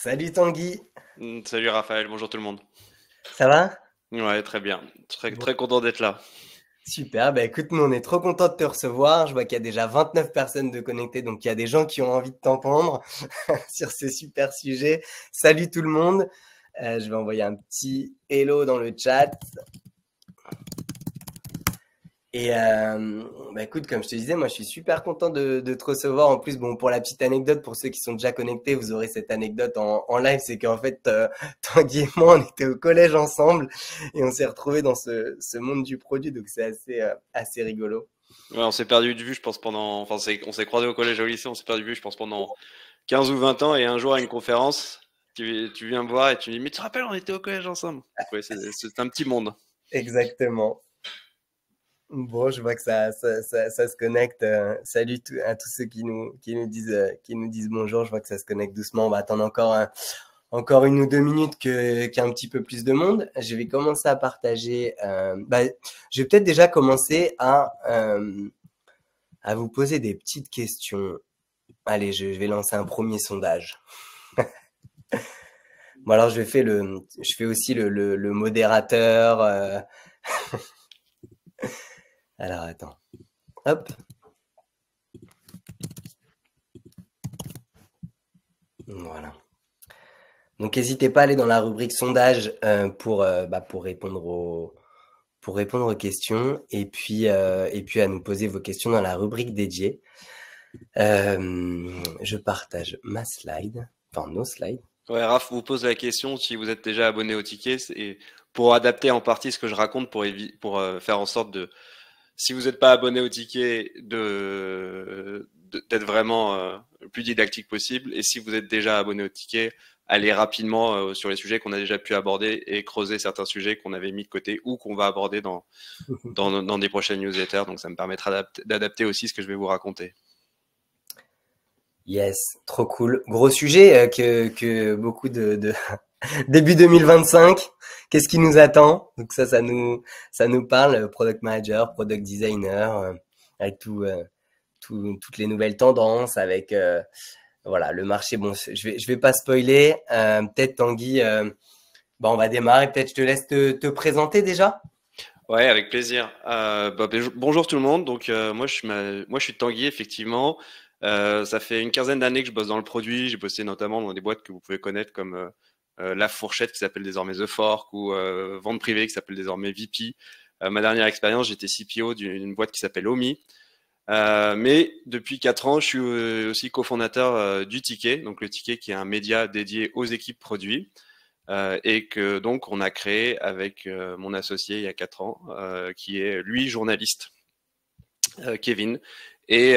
Salut Tanguy, Salut Raphaël, bonjour tout le monde. ça va? Ouais, très bien. Très, Bon, très content d'être là. super, bah écoute, nous on est trop contents de te recevoir. Je vois qu'il y a déjà 29 personnes de connectées, donc il y a des gens qui ont envie de t'entendre sur ce super sujet. Salut tout le monde. Je vais envoyer un petit hello dans le chat. Et bah écoute, comme je te disais, moi je suis super content de te recevoir. En plus, bon, pour la petite anecdote, pour ceux qui sont déjà connectés, vous aurez cette anecdote en live, c'est qu'en fait, Tanguy et moi, on était au collège ensemble et on s'est retrouvés dans ce monde du produit, donc c'est assez rigolo. Ouais, on s'est perdu de vue, je pense, Enfin, on s'est croisés au collège et au lycée, on s'est perdu de vue, je pense, pendant 15 ou 20 ans. Et un jour, à une conférence, tu viens me voir et tu me dis, mais tu te rappelles, on était au collège ensemble. Donc, ouais, c'est un petit monde. Exactement. Bon, je vois que ça se connecte. Salut à tous ceux qui nous disent bonjour. Je vois que ça se connecte doucement. On va attendre encore 1 ou 2 minutes qu'il y ait un petit peu plus de monde. Je vais commencer à partager. Je vais peut-être déjà commencer à vous poser des petites questions. Allez, je vais lancer un premier sondage. Bon, alors je fais aussi le modérateur. Alors attends. Hop, voilà. Donc n'hésitez pas à aller dans la rubrique sondage pour répondre aux questions et puis à nous poser vos questions dans la rubrique dédiée. Je partage ma slide, enfin nos slides. Ouais, Raph vous pose la question si vous êtes déjà abonné au ticket, et pour adapter en partie ce que je raconte pour faire en sorte de, si vous n'êtes pas abonné au ticket, d'être vraiment le plus didactique possible. Et si vous êtes déjà abonné au ticket, allez rapidement sur les sujets qu'on a déjà pu aborder et creuser certains sujets qu'on avait mis de côté ou qu'on va aborder dans des prochaines newsletters. Donc ça me permettra d'adapter aussi ce que je vais vous raconter. Yes, trop cool. Gros sujet que beaucoup début 2025. Qu'est-ce qui nous attend? Donc ça nous parle. Product manager, product designer, avec toutes les nouvelles tendances, avec voilà le marché. Bon, je vais pas spoiler. Peut-être Tanguy, on va démarrer. Peut-être je te laisse te présenter déjà. Ouais, avec plaisir. Bonjour tout le monde. Donc moi je suis Tanguy effectivement. Ça fait une quinzaine d'années que je bosse dans le produit. J'ai bossé notamment dans des boîtes que vous pouvez connaître comme La Fourchette qui s'appelle désormais The Fork ou Vente Privée qui s'appelle désormais VP. Ma dernière expérience, j'étais CPO d'une boîte qui s'appelle Omi. Mais depuis 4 ans, je suis aussi cofondateur du Ticket, donc le Ticket qui est un média dédié aux équipes produits et que donc on a créé avec mon associé il y a 4 ans, qui est lui journaliste, Kevin. Et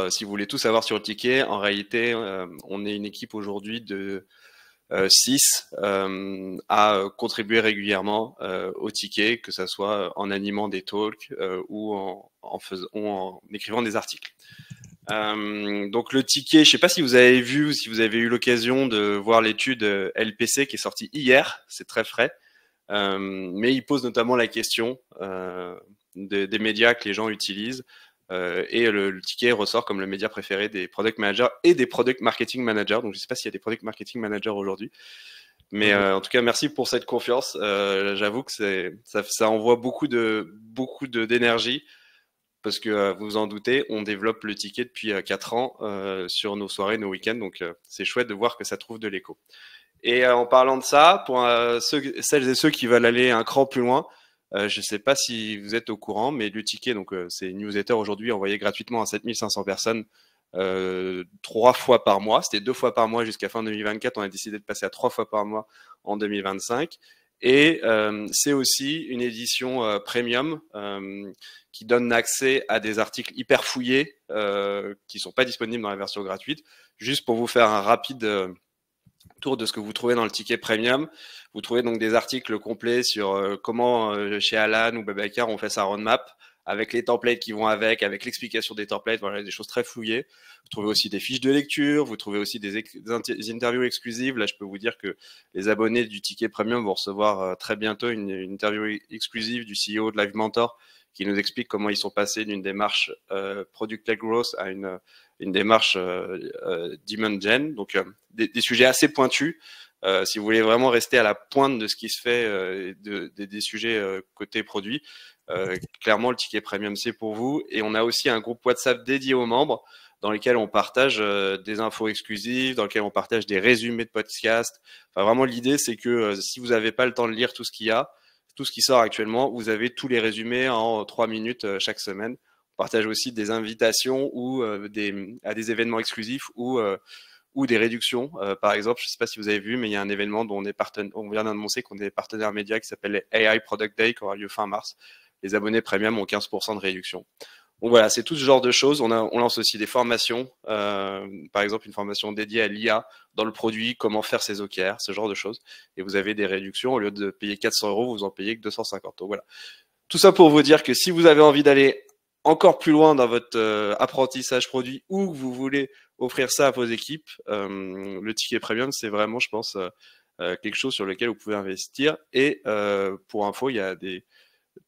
si vous voulez tout savoir sur le ticket, en réalité, on est une équipe aujourd'hui de 6 à contribuer régulièrement au ticket, que ce soit en animant des talks ou en écrivant des articles. Donc le ticket, je sais pas si vous avez vu ou si vous avez eu l'occasion de voir l'étude LPC qui est sortie hier, c'est très frais, mais il pose notamment la question des médias que les gens utilisent, et le ticket ressort comme le média préféré des product managers et des product marketing managers. Donc je sais pas s'il y a des product marketing managers aujourd'hui, mais Mhm. en tout cas merci pour cette confiance. J'avoue que ça envoie beaucoup de d'énergie parce que vous vous en doutez, on développe le ticket depuis 4 ans sur nos soirées, nos week-ends, donc c'est chouette de voir que ça trouve de l'écho. Et en parlant de ça, pour celles et ceux qui veulent aller un cran plus loin, je ne sais pas si vous êtes au courant, mais le ticket, donc c'est une newsletter aujourd'hui envoyée gratuitement à 7500 personnes 3 fois par mois. C'était 2 fois par mois jusqu'à fin 2024. On a décidé de passer à 3 fois par mois en 2025. Et c'est aussi une édition premium qui donne accès à des articles hyper fouillés qui sont pas disponibles dans la version gratuite. Juste pour vous faire un rapide tour de ce que vous trouvez dans le ticket premium. Vous trouvez donc des articles complets sur comment chez Alan ou Babacar on fait sa roadmap, avec les templates qui vont avec l'explication des templates, voilà, des choses très fouillées. Vous trouvez aussi des fiches de lecture, vous trouvez aussi des interviews exclusives. Là, je peux vous dire que les abonnés du ticket premium vont recevoir très bientôt une interview exclusive du CEO de Live Mentor qui nous expliquent comment ils sont passés d'une démarche product-led growth à une démarche demand gen. Donc des sujets assez pointus. Si vous voulez vraiment rester à la pointe de ce qui se fait, des sujets côté produit, clairement le ticket premium c'est pour vous. Et on a aussi un groupe WhatsApp dédié aux membres dans lesquels on partage des infos exclusives, dans lesquels on partage des résumés de podcasts. Enfin vraiment l'idée c'est que si vous n'avez pas le temps de lire tout ce qu'il y a, tout ce qui sort actuellement, vous avez tous les résumés en 3 minutes chaque semaine. On partage aussi des invitations ou à des événements exclusifs ou des réductions. Par exemple, je ne sais pas si vous avez vu, mais il y a un événement dont on vient d'annoncer qu'on est partenaire média qui s'appelle les AI Product Day, qui aura lieu fin mars. Les abonnés premium ont 15% de réduction. Donc voilà, c'est tout ce genre de choses. On lance aussi des formations, par exemple une formation dédiée à l'IA dans le produit, comment faire ses OKR, ce genre de choses. Et vous avez des réductions, au lieu de payer 400 €, vous en payez que 250. Donc voilà. Tout ça pour vous dire que si vous avez envie d'aller encore plus loin dans votre apprentissage produit ou que vous voulez offrir ça à vos équipes, le ticket premium, c'est vraiment, je pense, quelque chose sur lequel vous pouvez investir. Et pour info, il y a des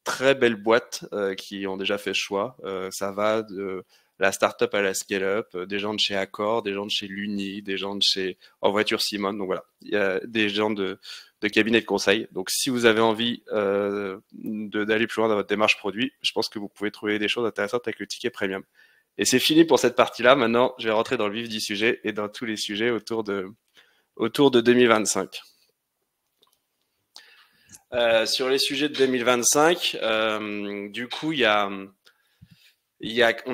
très belles boîtes qui ont déjà fait ce choix. Ça va de la startup à la scale-up, des gens de chez Accor, des gens de chez Luni, des gens de chez En Voiture Simone. Donc voilà, il y a des gens de cabinets de conseil. Donc si vous avez envie d'aller plus loin dans votre démarche produit, je pense que vous pouvez trouver des choses intéressantes avec le ticket premium. Et c'est fini pour cette partie-là. Maintenant, je vais rentrer dans le vif du sujet et dans tous les sujets autour de 2025. Sur les sujets de 2025, du coup, on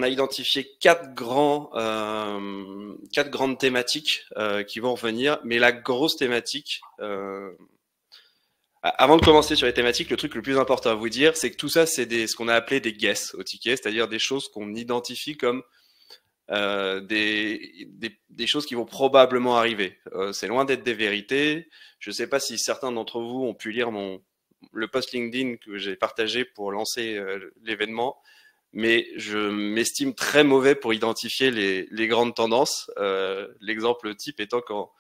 a identifié quatre grandes thématiques qui vont revenir, mais la grosse thématique, avant de commencer sur les thématiques, le truc le plus important à vous dire, c'est que tout ça, c'est ce qu'on a appelé des guesses au ticket, c'est-à-dire des choses qu'on identifie comme des choses qui vont probablement arriver. C'est loin d'être des vérités. Je ne sais pas si certains d'entre vous ont pu lire le post LinkedIn que j'ai partagé pour lancer l'événement, mais je m'estime très mauvais pour identifier les grandes tendances. L'exemple type étant qu'en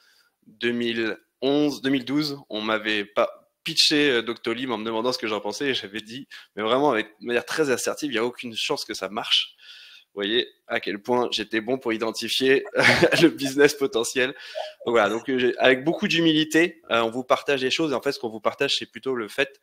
2012, on m'avait pas pitché Doctolib en me demandant ce que j'en pensais et j'avais dit, mais vraiment de manière très assertive, il n'y a aucune chance que ça marche. Vous voyez à quel point j'étais bon pour identifier le business potentiel. Donc voilà, donc avec beaucoup d'humilité, on vous partage les choses. Et en fait, ce qu'on vous partage, c'est plutôt le fait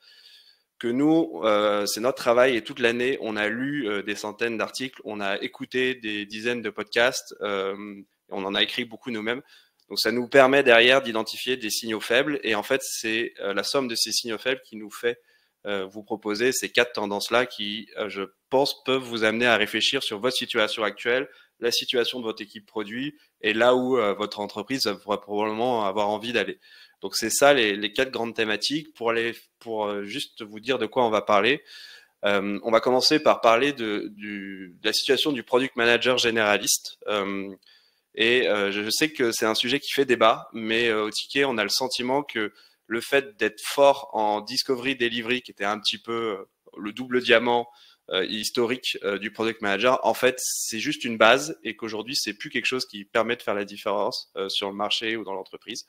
que nous, c'est notre travail et toute l'année, on a lu des centaines d'articles, on a écouté des dizaines de podcasts, on en a écrit beaucoup nous-mêmes. Donc ça nous permet derrière d'identifier des signaux faibles. Et en fait, c'est la somme de ces signaux faibles qui nous fait vous proposer ces quatre tendances-là qui, je pense, peuvent vous amener à réfléchir sur votre situation actuelle, la situation de votre équipe produit et là où votre entreprise pourrait probablement avoir envie d'aller. Donc c'est ça les quatre grandes thématiques. Pour juste vous dire de quoi on va parler, on va commencer par parler de la situation du product manager généraliste. Je sais que c'est un sujet qui fait débat, mais au ticket, on a le sentiment que le fait d'être fort en discovery delivery, qui était un petit peu le double diamant historique du product manager, en fait, c'est juste une base et qu'aujourd'hui, c'est plus quelque chose qui permet de faire la différence sur le marché ou dans l'entreprise.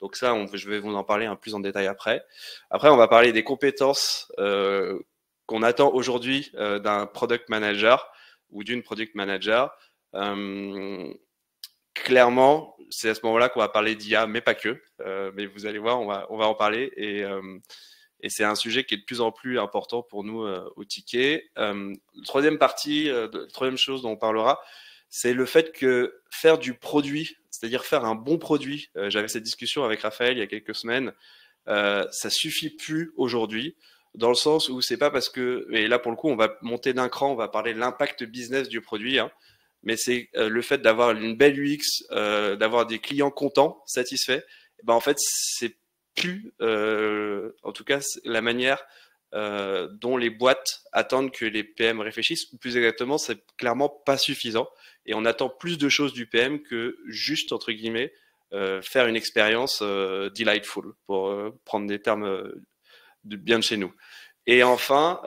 Donc ça, je vais vous en parler un plus en détail après. Après, on va parler des compétences qu'on attend aujourd'hui d'un product manager ou d'une product manager. Clairement, c'est à ce moment-là qu'on va parler d'IA, mais pas que. Mais vous allez voir, on va en parler et c'est un sujet qui est de plus en plus important pour nous au ticket. Troisième chose dont on parlera, c'est le fait que faire du produit, c'est-à-dire faire un bon produit. J'avais cette discussion avec Raphaël il y a quelques semaines. Ça suffit plus aujourd'hui, dans le sens où c'est pas parce que, et là pour le coup, on va monter d'un cran, on va parler de l'impact business du produit. Mais c'est le fait d'avoir une belle UX, d'avoir des clients contents, satisfaits. En fait, c'est plus, en tout cas, la manière dont les boîtes attendent que les PM réfléchissent, ou plus exactement, c'est clairement pas suffisant. Et on attend plus de choses du PM que juste, entre guillemets, faire une expérience delightful, pour prendre des termes bien de chez nous. Et enfin,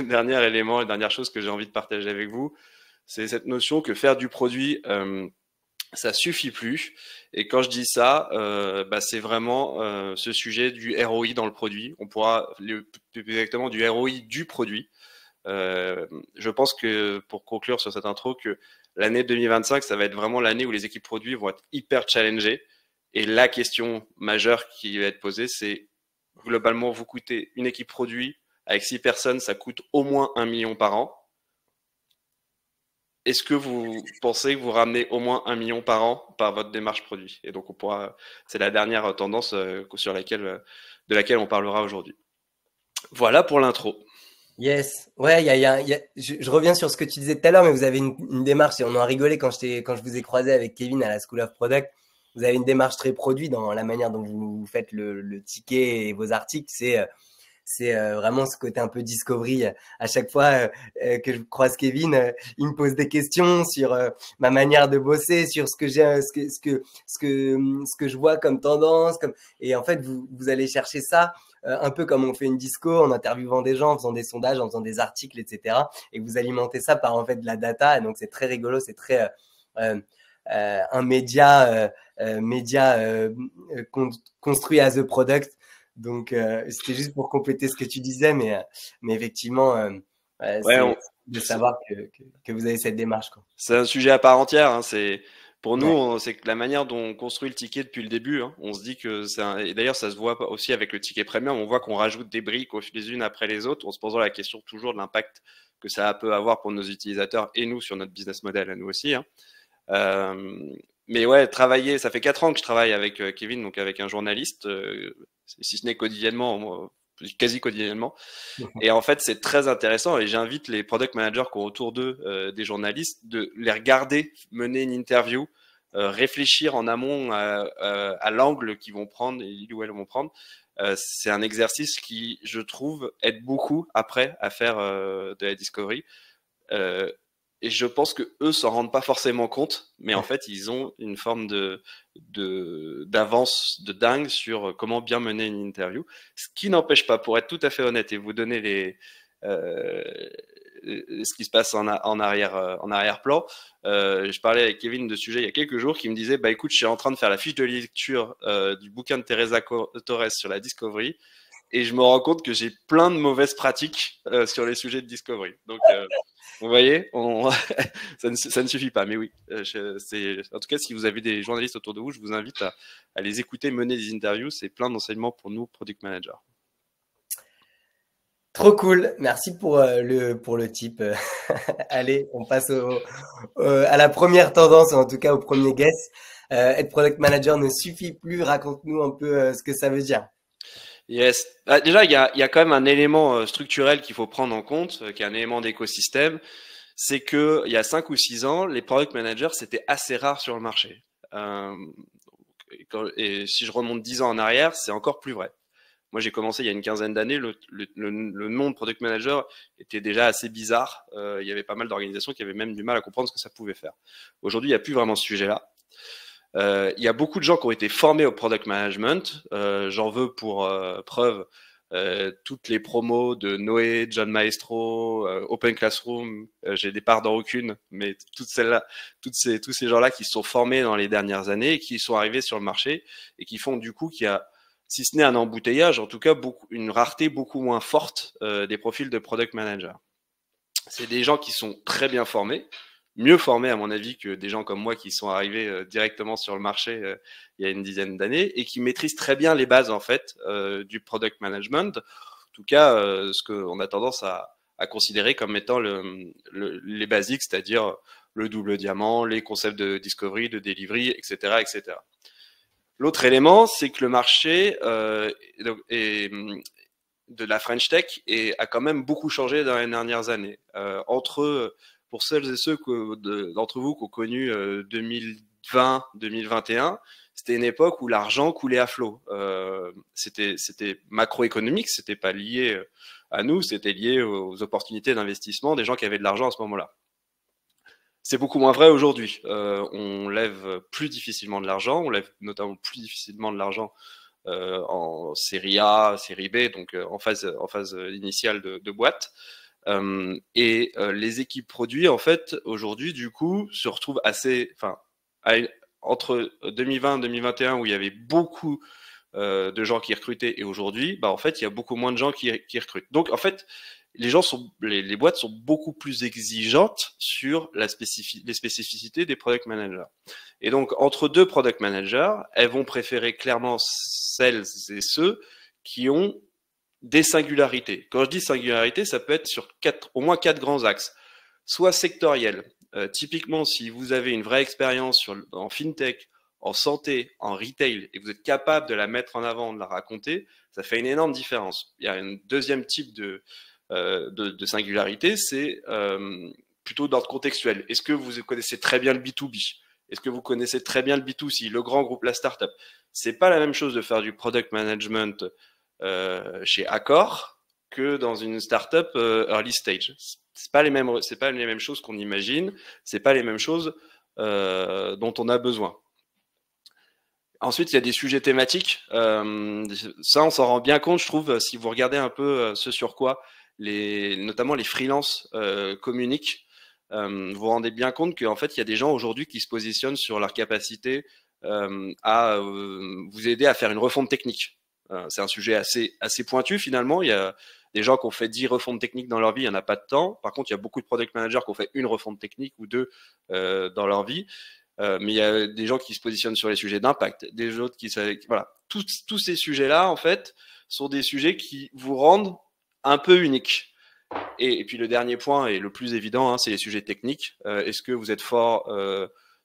dernier élément et dernière chose que j'ai envie de partager avec vous, c'est cette notion que faire du produit, ça suffit plus. Et quand je dis ça, c'est vraiment ce sujet du ROI dans le produit. On pourra plus exactement du ROI du produit. Je pense que, pour conclure sur cette intro, que l'année 2025, ça va être vraiment l'année où les équipes produits vont être hyper challengées. Et la question majeure qui va être posée, c'est globalement, vous coûtez une équipe produit avec 6 personnes, ça coûte au moins 1 million par an. Est-ce que vous pensez que vous ramenez au moins 1 million par an par votre démarche produit? Et donc, c'est la dernière tendance sur de laquelle on parlera aujourd'hui. Voilà pour l'intro. Yes. Ouais, je reviens sur ce que tu disais tout à l'heure, mais vous avez une démarche, et on en a rigolé quand quand je vous ai croisé avec Kevin à la School of Product. Vous avez une démarche très produit dans la manière dont vous faites le ticket et vos articles. C'est vraiment ce côté un peu discovery. À chaque fois que je croise Kevin, il me pose des questions sur ma manière de bosser, sur ce que j'ai, ce que je vois comme tendance, et en fait vous allez chercher ça un peu comme on fait une disco en interviewant des gens, en faisant des sondages, en faisant des articles, etc. Et vous alimentez ça par en fait de la data. Et donc c'est très rigolo, c'est très un média construit as a product. Donc, c'était juste pour compléter ce que tu disais, mais effectivement, Ouais, c'est de savoir que vous avez cette démarche, quoi. c'est un sujet à part entière. Hein. Pour Ouais. nous, c'est que la manière dont on construit le ticket depuis le début. Hein, on se dit que et d'ailleurs, ça se voit aussi avec le ticket premium. On voit qu'on rajoute des briques les unes après les autres, en se posant la question toujours de l'impact que ça peut avoir pour nos utilisateurs et nous sur notre business model à nous aussi. Hein. Mais ouais, travailler, ça fait 4 ans que je travaille avec Kevin, donc avec un journaliste, si ce n'est quotidiennement, quasi quotidiennement. Et en fait, c'est très intéressant et j'invite les product managers qui ont autour d'eux des journalistes de les regarder mener une interview, réfléchir en amont à l'angle qu'ils vont prendre et où elles vont prendre. C'est un exercice qui, je trouve, aide beaucoup après à faire de la discovery. Et je pense que eux s'en rendent pas forcément compte, mais en fait, ils ont une forme d'avance de dingue sur comment bien mener une interview. Ce qui n'empêche pas, pour être tout à fait honnête et vous donner ce qui se passe en arrière-plan. Je parlais avec Kevin de sujet il y a quelques jours qui me disait, bah écoute, je suis en train de faire la fiche de lecture du bouquin de Teresa Torres sur la discovery. Et je me rends compte que j'ai plein de mauvaises pratiques sur les sujets de discovery. Donc, vous voyez, ça ne suffit pas. Mais oui, en tout cas, si vous avez des journalistes autour de vous, je vous invite à les écouter mener des interviews. C'est plein d'enseignements pour nous, product managers. Trop cool. Merci pour le tip. Allez, on passe à la première tendance, en tout cas au premier guess. Être product manager ne suffit plus. Raconte-nous un peu ce que ça veut dire. Yes. Déjà, il y a quand même un élément structurel qu'il faut prendre en compte, qui est un élément d'écosystème. C'est que il y a 5 ou 6 ans, les product managers, c'était assez rare sur le marché. Et si je remonte 10 ans en arrière, c'est encore plus vrai. Moi, j'ai commencé il y a une quinzaine d'années. Le nom de product manager était déjà assez bizarre. Il y avait pas mal d'organisations qui avaient même du mal à comprendre ce que ça pouvait faire. Aujourd'hui, il n'y a plus vraiment ce sujet-là. Il y a beaucoup de gens qui ont été formés au product management. J'en veux pour preuve toutes les promos de Noé, John Maestro, Open Classroom. J'ai des parts dans aucune, mais toutes celles-là, tous ces gens-là qui se sont formés dans les dernières années et qui sont arrivés sur le marché et qui font du coup qu'il y a, si ce n'est un embouteillage, en tout cas une rareté beaucoup moins forte des profils de product manager. C'est des gens qui sont très bien formés, mieux formés à mon avis que des gens comme moi qui sont arrivés directement sur le marché il y a une dizaine d'années et qui maîtrisent très bien les bases en fait du product management. En tout cas, ce qu'on a tendance à considérer comme étant les basiques, c'est-à-dire le double diamant, les concepts de discovery, de delivery, etc., etc. L'autre élément, c'est que le marché de la French Tech a quand même beaucoup changé dans les dernières années. Pour celles et ceux d'entre vous qui ont connu 2020, 2021, c'était une époque où l'argent coulait à flot. C'était macroéconomique, c'était pas lié à nous, c'était lié aux opportunités d'investissement des gens qui avaient de l'argent à ce moment-là. C'est beaucoup moins vrai aujourd'hui. On lève plus difficilement de l'argent, on lève notamment plus difficilement de l'argent en série A, série B, donc en phase initiale de boîte. Les équipes produits, en fait, aujourd'hui, du coup, se retrouvent entre 2020 et 2021, où il y avait beaucoup de gens qui recrutaient, et aujourd'hui, bah, en fait, il y a beaucoup moins de gens qui recrutent. Donc, en fait, les boîtes sont beaucoup plus exigeantes sur les spécificités des product managers. Et donc, entre deux product managers, elles vont préférer clairement celles et ceux qui ont des singularités. Quand je dis singularité, ça peut être sur au moins quatre grands axes. Soit sectoriel. Typiquement, si vous avez une vraie expérience en fintech, en santé, en retail, et que vous êtes capable de la mettre en avant, de la raconter, ça fait une énorme différence. Il y a un deuxième type de singularité, c'est plutôt d'ordre contextuel. Est-ce que vous connaissez très bien le B2B? Est-ce que vous connaissez très bien le B2C, le grand groupe, la startup? C'est pas la même chose de faire du product management chez Accor que dans une startup early stage. C'est pas les mêmes choses qu'on imagine. C'est pas les mêmes choses dont on a besoin. Ensuite, il y a des sujets thématiques. Ça, on s'en rend bien compte, je trouve, si vous regardez un peu ce sur quoi notamment les freelances communiquent. Vous vous rendez bien compte qu'en fait, il y a des gens aujourd'hui qui se positionnent sur leur capacité à vous aider à faire une refonte technique. C'est un sujet assez pointu finalement. Il y a des gens qui ont fait 10 refontes techniques dans leur vie, il n'y en a pas de temps. Par contre, il y a beaucoup de product managers qui ont fait une refonte technique ou deux dans leur vie. Mais il y a des gens qui se positionnent sur les sujets d'impact, des autres voilà. Tous ces sujets-là, en fait, sont des sujets qui vous rendent un peu unique. Et puis le dernier point, et le plus évident, c'est les sujets techniques. Est-ce que vous êtes fort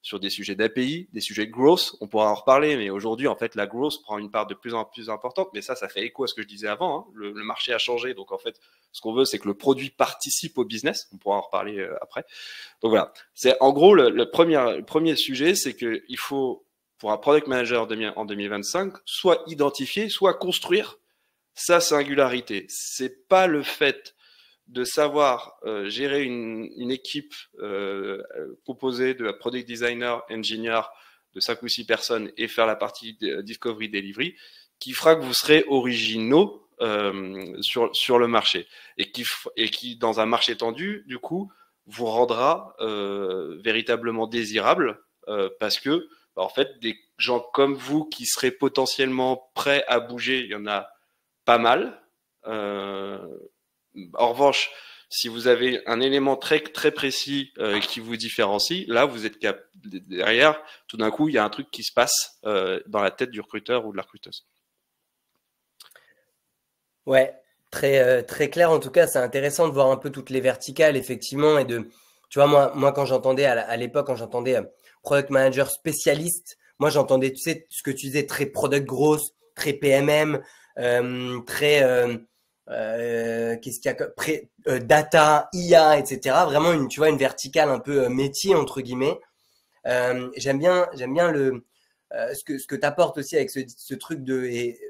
sur des sujets d'API, des sujets de growth? On pourra en reparler, mais aujourd'hui, en fait, la growth prend une part de plus en plus importante. Mais ça fait écho à ce que je disais avant. Le marché a changé, donc en fait, ce qu'on veut, c'est que le produit participe au business. On pourra en reparler après. Donc voilà, c'est en gros le premier sujet, c'est que il faut, pour un product manager en 2025, soit identifier, soit construire sa singularité. C'est pas le fait de savoir gérer une équipe composée de product designer, engineer, de 5 ou 6 personnes et faire la partie discovery delivery qui fera que vous serez originaux sur le marché et qui dans un marché tendu, du coup, vous rendra véritablement désirable parce que en fait des gens comme vous qui seraient potentiellement prêts à bouger, il y en a pas mal. En revanche, si vous avez un élément très très précis qui vous différencie, là vous êtes derrière, tout d'un coup il y a un truc qui se passe dans la tête du recruteur ou de la recruteuse. Ouais, très clair. En tout cas, c'est intéressant de voir un peu toutes les verticales, effectivement, et tu vois, moi, quand j'entendais à l'époque, quand j'entendais product manager spécialiste, moi, j'entendais, tu sais, ce que tu disais, très product growth, très PMM, très, qu'est-ce qu'il y a, data, IA, etc. Vraiment tu vois, une verticale un peu métier, entre guillemets. J'aime bien ce que tu apportes aussi avec ce truc de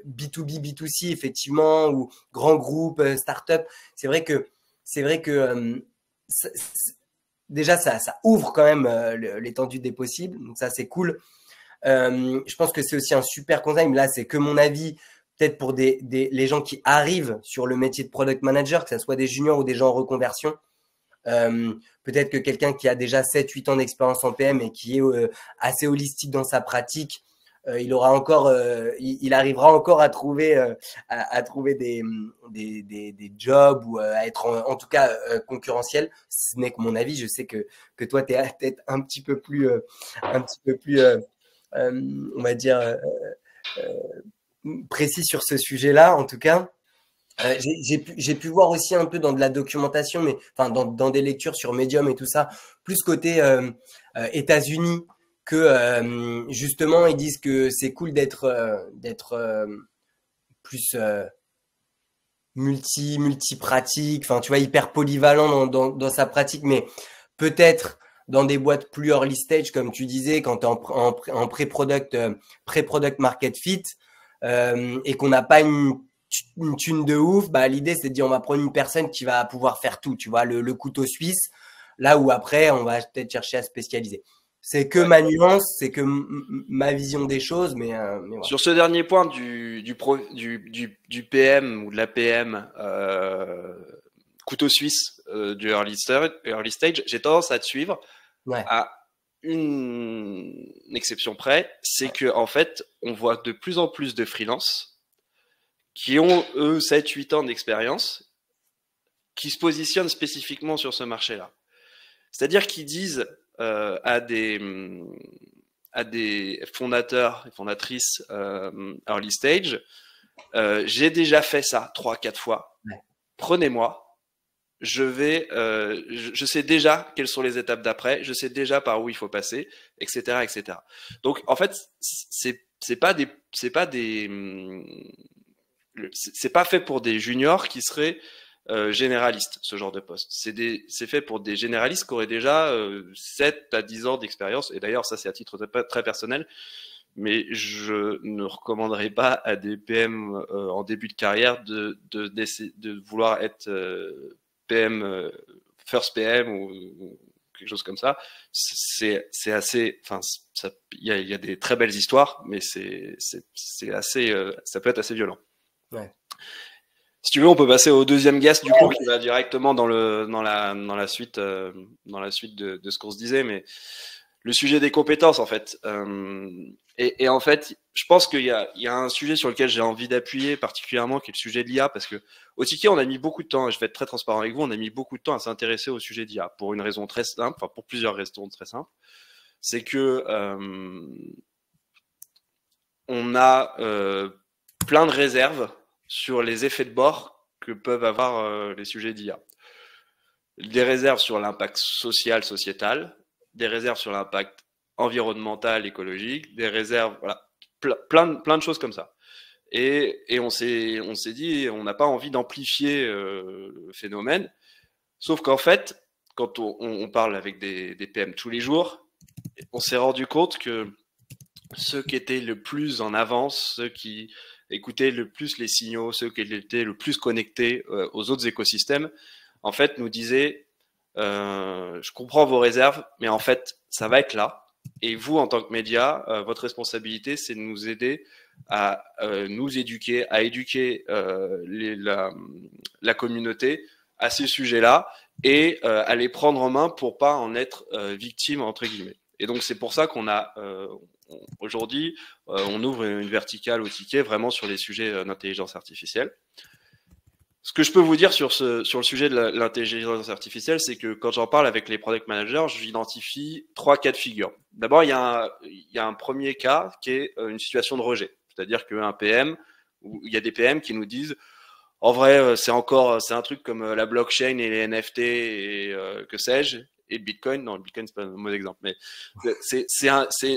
B2B, B2C, effectivement, ou grand groupe, start-up. C'est vrai que déjà, ça ouvre quand même l'étendue des possibles. Donc ça, c'est cool. Je pense que c'est aussi un super conseil. Mais là, c'est que mon avis, peut-être pour les gens qui arrivent sur le métier de product manager, que ce soit des juniors ou des gens en reconversion. Peut-être que quelqu'un qui a déjà 7-8 ans d'expérience en PM et qui est assez holistique dans sa pratique, il arrivera encore à trouver des jobs ou à être en tout cas concurrentiel. Ce n'est que mon avis. Je sais que toi tu es peut-être un petit peu plus on va dire précis sur ce sujet-là en tout cas. J'ai pu voir aussi un peu dans de la documentation, mais enfin dans des lectures sur Medium et tout ça, plus côté États-Unis que justement ils disent que c'est cool d'être plus multi-pratique, enfin tu vois hyper polyvalent dans sa pratique, mais peut-être dans des boîtes plus early stage comme tu disais quand tu es en pré-product market fit et qu'on n'a pas une thune de ouf, bah l'idée c'est de dire on va prendre une personne qui va pouvoir faire tout, tu vois, le couteau suisse, là où après on va peut-être chercher à spécialiser. C'est que ma nuance, c'est que ma vision des choses, mais voilà. Sur ce dernier point du PM ou de la PM couteau suisse du early stage, j'ai tendance à te suivre à une exception près, c'est que en fait on voit de plus en plus de freelance qui ont, eux, 7-8 ans d'expérience, qui se positionnent spécifiquement sur ce marché-là. C'est-à-dire qu'ils disent à des fondateurs et fondatrices early stage, j'ai déjà fait ça 3-4 fois. Ouais. Prenez-moi. Je sais déjà quelles sont les étapes d'après. Je sais déjà par où il faut passer, etc., etc. Donc en fait, c'est pas fait pour des juniors qui seraient généralistes, ce genre de poste. C'est fait pour des généralistes qui auraient déjà 7 à 10 ans d'expérience. Et d'ailleurs, ça c'est à titre très personnel, mais je ne recommanderais pas à des PM en début de carrière de vouloir être PM, first PM ou quelque chose comme ça. C'est assez, enfin, il y a des très belles histoires, mais c'est assez, ça peut être assez violent. Ouais. Si tu veux, on peut passer au deuxième guest du coup qui va directement dans la suite de ce qu'on se disait, mais le sujet des compétences en fait. Et en fait, je pense qu'il y a un sujet sur lequel j'ai envie d'appuyer particulièrement, qui est le sujet de l'IA, parce que au Ticket, on a mis beaucoup de temps, et je vais être très transparent avec vous, on a mis beaucoup de temps à s'intéresser au sujet d'IA pour une raison très simple, enfin pour plusieurs raisons très simples. C'est que on a plein de réserves sur les effets de bord que peuvent avoir les sujets d'IA. Des réserves sur l'impact social, sociétal, des réserves sur l'impact environnemental, écologique, des réserves, voilà, plein de choses comme ça. Et on s'est dit, on n'a pas envie d'amplifier le phénomène, sauf qu'en fait, quand on parle avec des PM tous les jours, on s'est rendu compte que ceux qui étaient le plus en avance, ceux qui écoutaient le plus les signaux, ceux qui étaient le plus connectés aux autres écosystèmes, en fait, nous disaient je comprends vos réserves, mais en fait, ça va être là. Et vous, en tant que média, votre responsabilité, c'est de nous aider à nous éduquer, à éduquer la communauté à ces sujets-là et à les prendre en main pour pas en être victime, entre guillemets. Et donc, c'est pour ça qu'on a aujourd'hui, on ouvre une verticale au Ticket vraiment sur les sujets d'intelligence artificielle. Ce que je peux vous dire sur le sujet de l'intelligence artificielle, c'est que quand j'en parle avec les product managers, j'identifie 3 cas de figure. D'abord, il y a un premier cas qui est une situation de rejet. C'est-à-dire qu'un PM, où il y a des PM qui nous disent en vrai, c'est un truc comme la blockchain et les NFT et que sais-je, et le Bitcoin. Non, le Bitcoin, c'est pas un mauvais exemple, mais c'est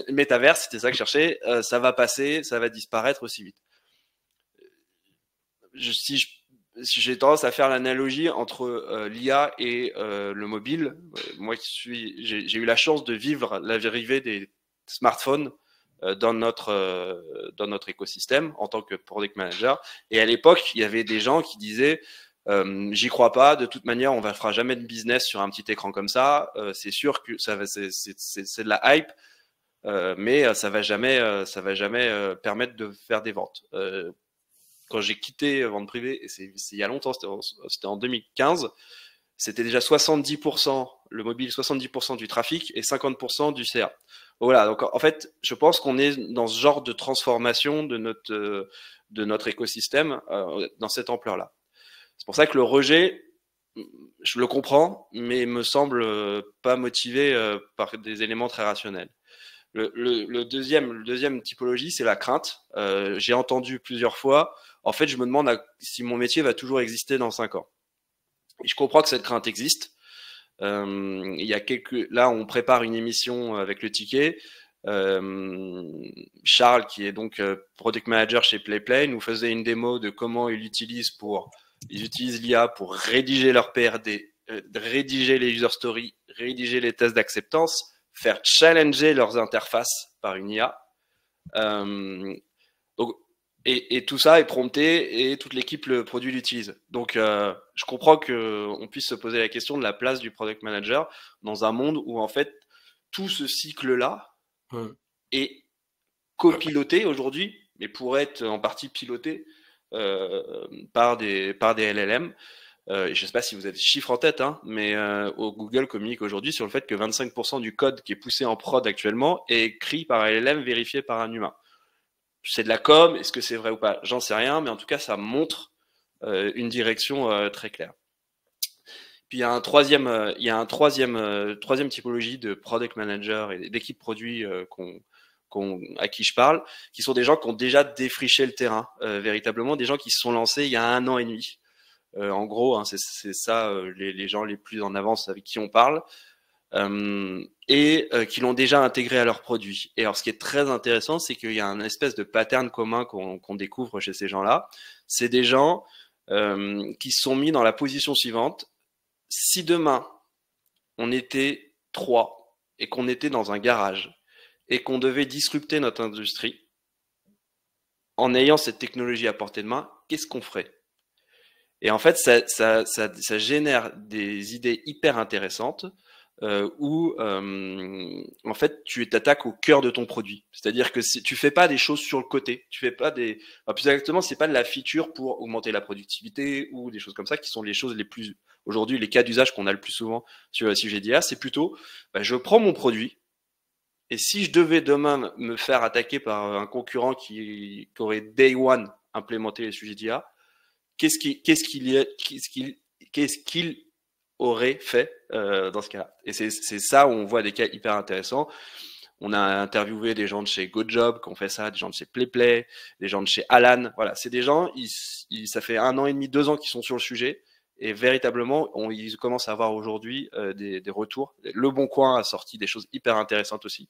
métaverse, c'était ça que je cherchais. Ça va passer, ça va disparaître aussi vite. Si j'ai tendance à faire l'analogie entre l'IA et le mobile. Moi, j'ai eu la chance de vivre l'arrivée des smartphones dans notre écosystème en tant que product manager. Et à l'époque, il y avait des gens qui disaient j'y crois pas. De toute manière, on ne fera jamais de business sur un petit écran comme ça. C'est sûr que c'est de la hype, mais ça va jamais permettre de faire des ventes. Quand j'ai quitté vente privée, et c'est il y a longtemps, c'était en 2015, c'était déjà 70%, le mobile, 70% du trafic et 50% du CA. Voilà, donc en fait, je pense qu'on est dans ce genre de transformation de notre écosystème dans cette ampleur-là. C'est pour ça que le rejet, je le comprends, mais me semble pas motivé par des éléments très rationnels. Le deuxième typologie, c'est la crainte. J'ai entendu plusieurs fois, en fait, je me demande si mon métier va toujours exister dans 5 ans. Et je comprends que cette crainte existe. Là, on prépare une émission avec le Ticket. Charles, qui est donc product manager chez PlayPlay, nous faisait une démo de comment ils utilisent l'IA pour rédiger leur PRD, rédiger les user stories, rédiger les tests d'acceptance, faire challenger leurs interfaces par une IA. Donc, et tout ça est prompté et toute l'équipe le produit l'utilise. Donc, je comprends qu'on puisse se poser la question de la place du product manager dans un monde où en fait tout ce cycle-là est copiloté aujourd'hui, mais pourrait être en partie piloté par des LLM. Je ne sais pas si vous avez des chiffres en tête, hein, mais Google communique aujourd'hui sur le fait que 25% du code qui est poussé en prod actuellement est écrit par un LLM vérifié par un humain. C'est de la com, est-ce que c'est vrai ou pas? J'en sais rien, mais en tout cas, ça montre une direction très claire. Puis il y a un troisième typologie de product manager et d'équipe produit à qui je parle, qui sont des gens qui ont déjà défriché le terrain, véritablement, des gens qui se sont lancés il y a 1 an et demi. En gros, hein, c'est ça les gens les plus en avance avec qui on parle, et qui l'ont déjà intégré à leurs produits. Et alors, ce qui est très intéressant, c'est qu'il y a un espèce de pattern commun qu'on découvre chez ces gens-là. C'est des gens qui se sont mis dans la position suivante. Si demain, on était 3 et qu'on était dans un garage et qu'on devait disrupter notre industrie en ayant cette technologie à portée de main, qu'est-ce qu'on ferait? Et en fait, ça génère des idées hyper intéressantes où en fait tu t'attaques au cœur de ton produit. C'est-à-dire que tu fais pas des choses sur le côté, tu fais pas plus exactement, c'est pas de la feature pour augmenter la productivité ou des choses comme ça qui sont les choses les plus aujourd'hui les cas d'usage qu'on a le plus souvent sur le sujet d'IA. C'est plutôt, je prends mon produit et si je devais demain me faire attaquer par un concurrent qui aurait day one implémenté les sujets d'IA, qu'est-ce qu'il aurait fait dans ce cas-là. Et c'est ça où on voit des cas hyper intéressants. On a interviewé des gens de chez GoJob qui ont fait ça, des gens de chez PlayPlay, des gens de chez Alan. Voilà, c'est des gens, ça fait 1 an et demi, 2 ans qu'ils sont sur le sujet. Et véritablement, ils commencent à avoir aujourd'hui des retours. Le Bon Coin a sorti des choses hyper intéressantes aussi.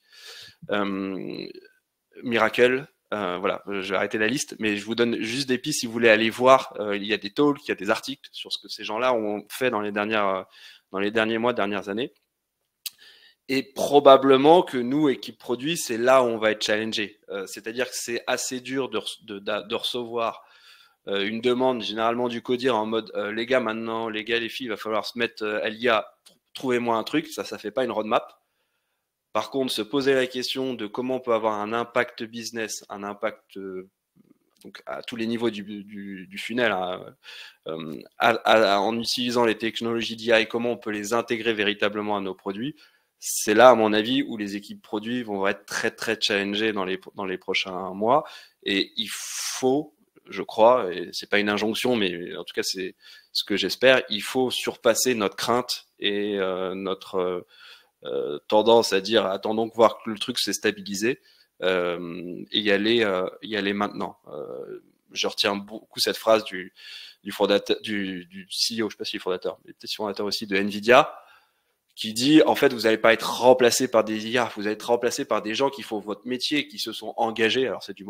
Miracle, voilà, je vais arrêter la liste, mais je vous donne juste des pistes si vous voulez aller voir. Il y a des talks, il y a des articles sur ce que ces gens-là ont fait dans les derniers mois, dernières années. Et probablement que nous, équipe produit, c'est là où on va être challengé. C'est-à-dire que c'est assez dur de recevoir une demande généralement du codir en mode les gars, maintenant, les gars, les filles, il va falloir se mettre à l'IA, trouvez-moi un truc. Ça fait pas une roadmap. Par contre, se poser la question de comment on peut avoir un impact business, un impact donc à tous les niveaux du funnel, hein, en utilisant les technologies d'IA et comment on peut les intégrer véritablement à nos produits, c'est là, à mon avis, où les équipes produits vont être très, très challengées dans les prochains mois. Et il faut, je crois, et c'est pas une injonction, mais en tout cas, c'est ce que j'espère, il faut surpasser notre crainte et notre tendance à dire attendons de voir que le truc s'est stabilisé et y aller maintenant. Je retiens beaucoup cette phrase du fondateur, du CEO, je sais pas si il est fondateur, mais peut-être fondateur aussi de Nvidia, qui dit en fait vous n'allez pas être remplacé par des IA, vous allez être remplacé par des gens qui font votre métier, qui se sont engagés, alors c'est du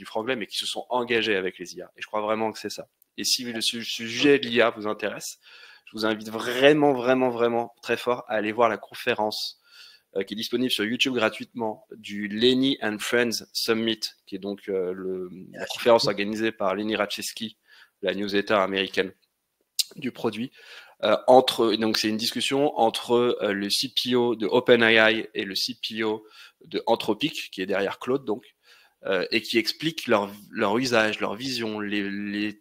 franglais, mais qui se sont engagés avec les IA. Et je crois vraiment que c'est ça. Et si le sujet de l'IA vous intéresse, je vous invite vraiment, vraiment, vraiment très fort à aller voir la conférence qui est disponible sur YouTube gratuitement du Lenny and Friends Summit, qui est donc la conférence organisée par Lenny Rachesky, la newsletter américaine du produit. Donc c'est une discussion entre le CPO de OpenAI et le CPO de Anthropic, qui est derrière Claude donc, et qui expliquent leur usage, leur vision, les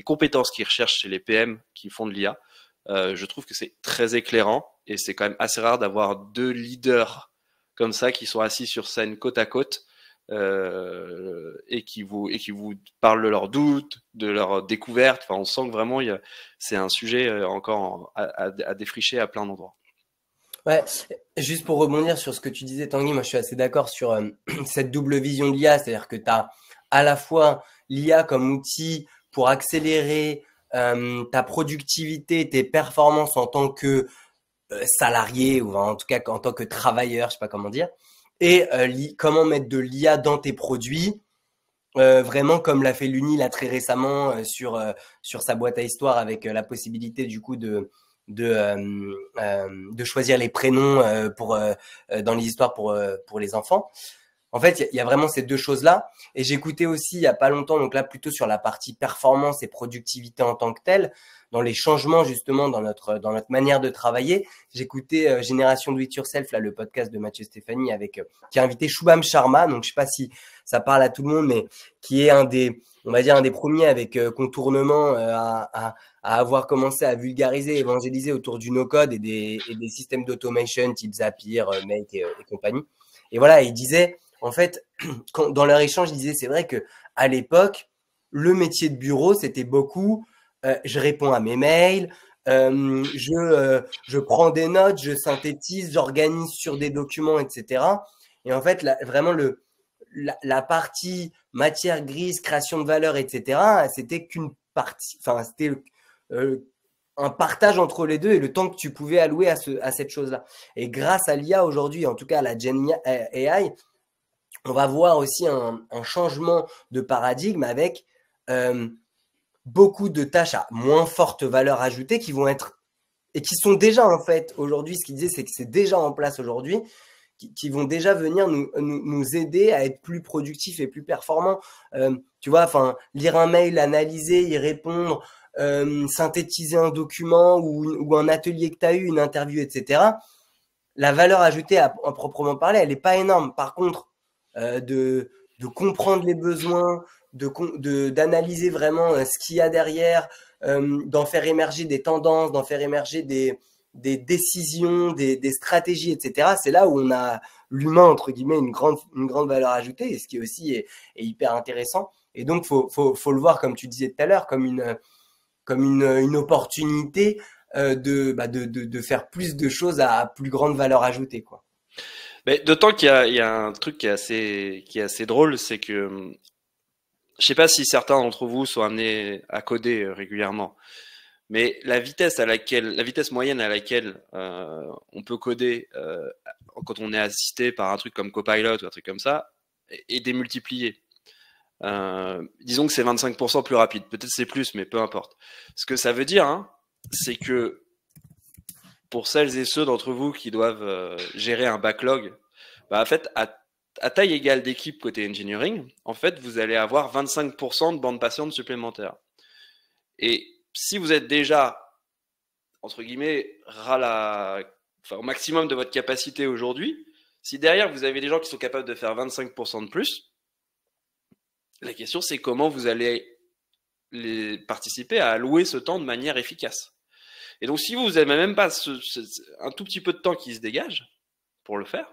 compétences qu'ils recherchent chez les PM qui font de l'IA. Je trouve que c'est très éclairant et c'est quand même assez rare d'avoir 2 leaders comme ça qui sont assis sur scène côte à côte et qui vous parlent de leurs doutes, de leurs découvertes. Enfin, on sent que vraiment c'est un sujet encore à défricher à plein d'endroits. Ouais, juste pour rebondir sur ce que tu disais, Tanguy, moi je suis assez d'accord sur cette double vision de l'IA, c'est-à-dire que tu as à la fois l'IA comme outil pour accélérer ta productivité, tes performances en tant que salarié ou en tout cas en tant que travailleur, je sais pas comment dire, et comment mettre de l'IA dans tes produits, vraiment comme l'a fait l'Uni là très récemment sur sa boîte à histoire avec la possibilité du coup de choisir les prénoms dans les histoires pour les enfants. En fait, il y a vraiment ces deux choses-là. Et j'écoutais aussi il y a pas longtemps, donc là plutôt sur la partie performance et productivité en tant que telle, dans les changements justement dans notre manière de travailler. J'écoutais Génération Do It Yourself, là le podcast de Mathieu Stéphanie qui a invité Shubham Sharma. Donc je sais pas si ça parle à tout le monde, mais qui est un des premiers avec Contournement à avoir commencé à vulgariser, évangéliser autour du no-code et des systèmes d'automation type Zapier, Make et compagnie. Et voilà, il disait, en fait, dans leur échange, il disait, c'est vrai que à l'époque, le métier de bureau, c'était beaucoup, je réponds à mes mails, Je prends des notes, je synthétise, j'organise sur des documents, etc. Et en fait, vraiment la partie matière grise, création de valeur, etc. C'était qu'une partie, enfin c'était euh, un partage entre les deux et le temps que tu pouvais allouer à cette chose-là. Et grâce à l'IA aujourd'hui, en tout cas à la Gen AI, on va voir aussi un changement de paradigme avec euh, beaucoup de tâches à moins forte valeur ajoutée qui vont être et qui sont déjà en fait aujourd'hui, ce qu'il disait, c'est que c'est déjà en place aujourd'hui, qui vont déjà venir nous aider à être plus productifs et plus performants. Tu vois, enfin, lire un mail, analyser, y répondre, synthétiser un document ou un atelier que tu as eu, une interview, etc. La valeur ajoutée à proprement parler, elle n'est pas énorme. Par contre, de comprendre les besoins, d'analyser vraiment ce qu'il y a derrière, d'en faire émerger des tendances, d'en faire émerger des décisions, des stratégies, etc. C'est là où on a l'humain, entre guillemets, une grande valeur ajoutée, et ce qui aussi est hyper intéressant. Et donc, faut le voir, comme tu disais tout à l'heure, comme une opportunité de faire plus de choses à plus grande valeur ajoutée, quoi. Mais d'autant qu'il y a un truc qui est assez drôle, c'est que je sais pas si certains d'entre vous sont amenés à coder régulièrement, mais la vitesse moyenne à laquelle on peut coder quand on est assisté par un truc comme Copilot ou un truc comme ça est démultipliée. Disons que c'est 25% plus rapide, peut-être c'est plus, mais peu importe. Ce que ça veut dire, hein, c'est que pour celles et ceux d'entre vous qui doivent gérer un backlog, bah en fait, à taille égale d'équipe côté engineering, en fait, vous allez avoir 25% de bande passante supplémentaire. Et si vous êtes déjà, entre guillemets, au maximum de votre capacité aujourd'hui, si derrière vous avez des gens qui sont capables de faire 25% de plus, la question c'est comment vous allez les participer à allouer ce temps de manière efficace. Et donc si vous n'avez même pas un tout petit peu de temps qui se dégage pour le faire,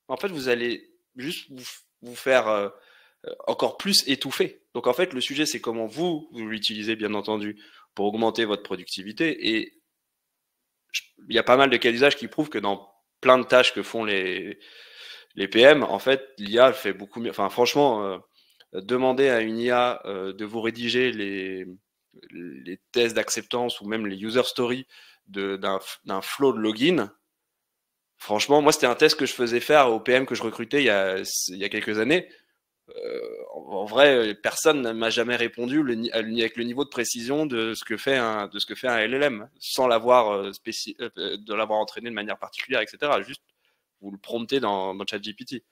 en fait vous allez juste vous faire encore plus étouffé. Donc en fait le sujet c'est comment vous l'utilisez bien entendu pour augmenter votre productivité. Et il y a pas mal de cas d'usage qui prouvent que dans plein de tâches que font les PM, en fait l'IA fait beaucoup mieux. Enfin franchement, demander à une IA de vous rédiger les tests d'acceptance ou même les user stories d'un flow de login. Franchement, moi, c'était un test que je faisais faire au PM que je recrutais il y a quelques années. En vrai, personne ne m'a jamais répondu avec le niveau de précision de ce que fait un LLM, sans de l'avoir entraîné de manière particulière, etc. Juste, vous le promptez dans ChatGPT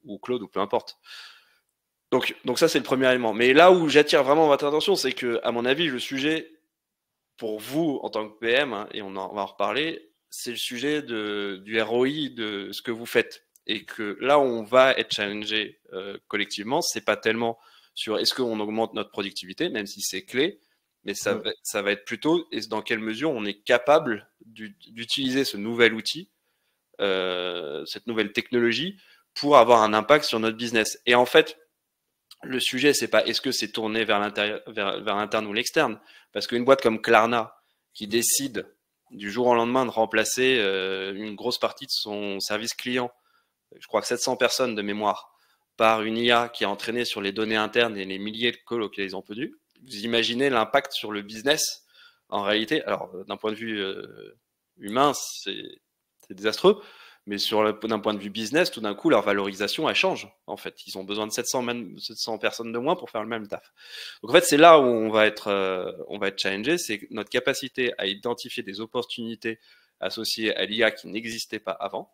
ou Claude ou peu importe. Donc ça, c'est le premier élément. Mais là où j'attire vraiment votre attention, c'est que, à mon avis, le sujet pour vous en tant que PM, hein, et on va en reparler, c'est le sujet du ROI de ce que vous faites. Et que là où on va être challengé collectivement, c'est pas tellement sur est-ce qu'on augmente notre productivité, même si c'est clé, mais ça va être plutôt dans quelle mesure on est capable d'utiliser ce nouvel outil, cette nouvelle technologie, pour avoir un impact sur notre business. Et en fait, le sujet, c'est pas est-ce que c'est tourné vers l'interne ou l'externe, parce qu'une boîte comme Klarna qui décide du jour au lendemain de remplacer une grosse partie de son service client, je crois que 700 personnes de mémoire, par une IA qui est entraînée sur les données internes et les milliers de calls auxquels ils ont tenu, vous imaginez l'impact sur le business en réalité. Alors d'un point de vue humain, c'est désastreux. Mais d'un point de vue business, tout d'un coup, leur valorisation, elle change. En fait, ils ont besoin de 700 personnes de moins pour faire le même taf. Donc en fait, c'est là où on va être challengé, c'est notre capacité à identifier des opportunités associées à l'IA qui n'existaient pas avant,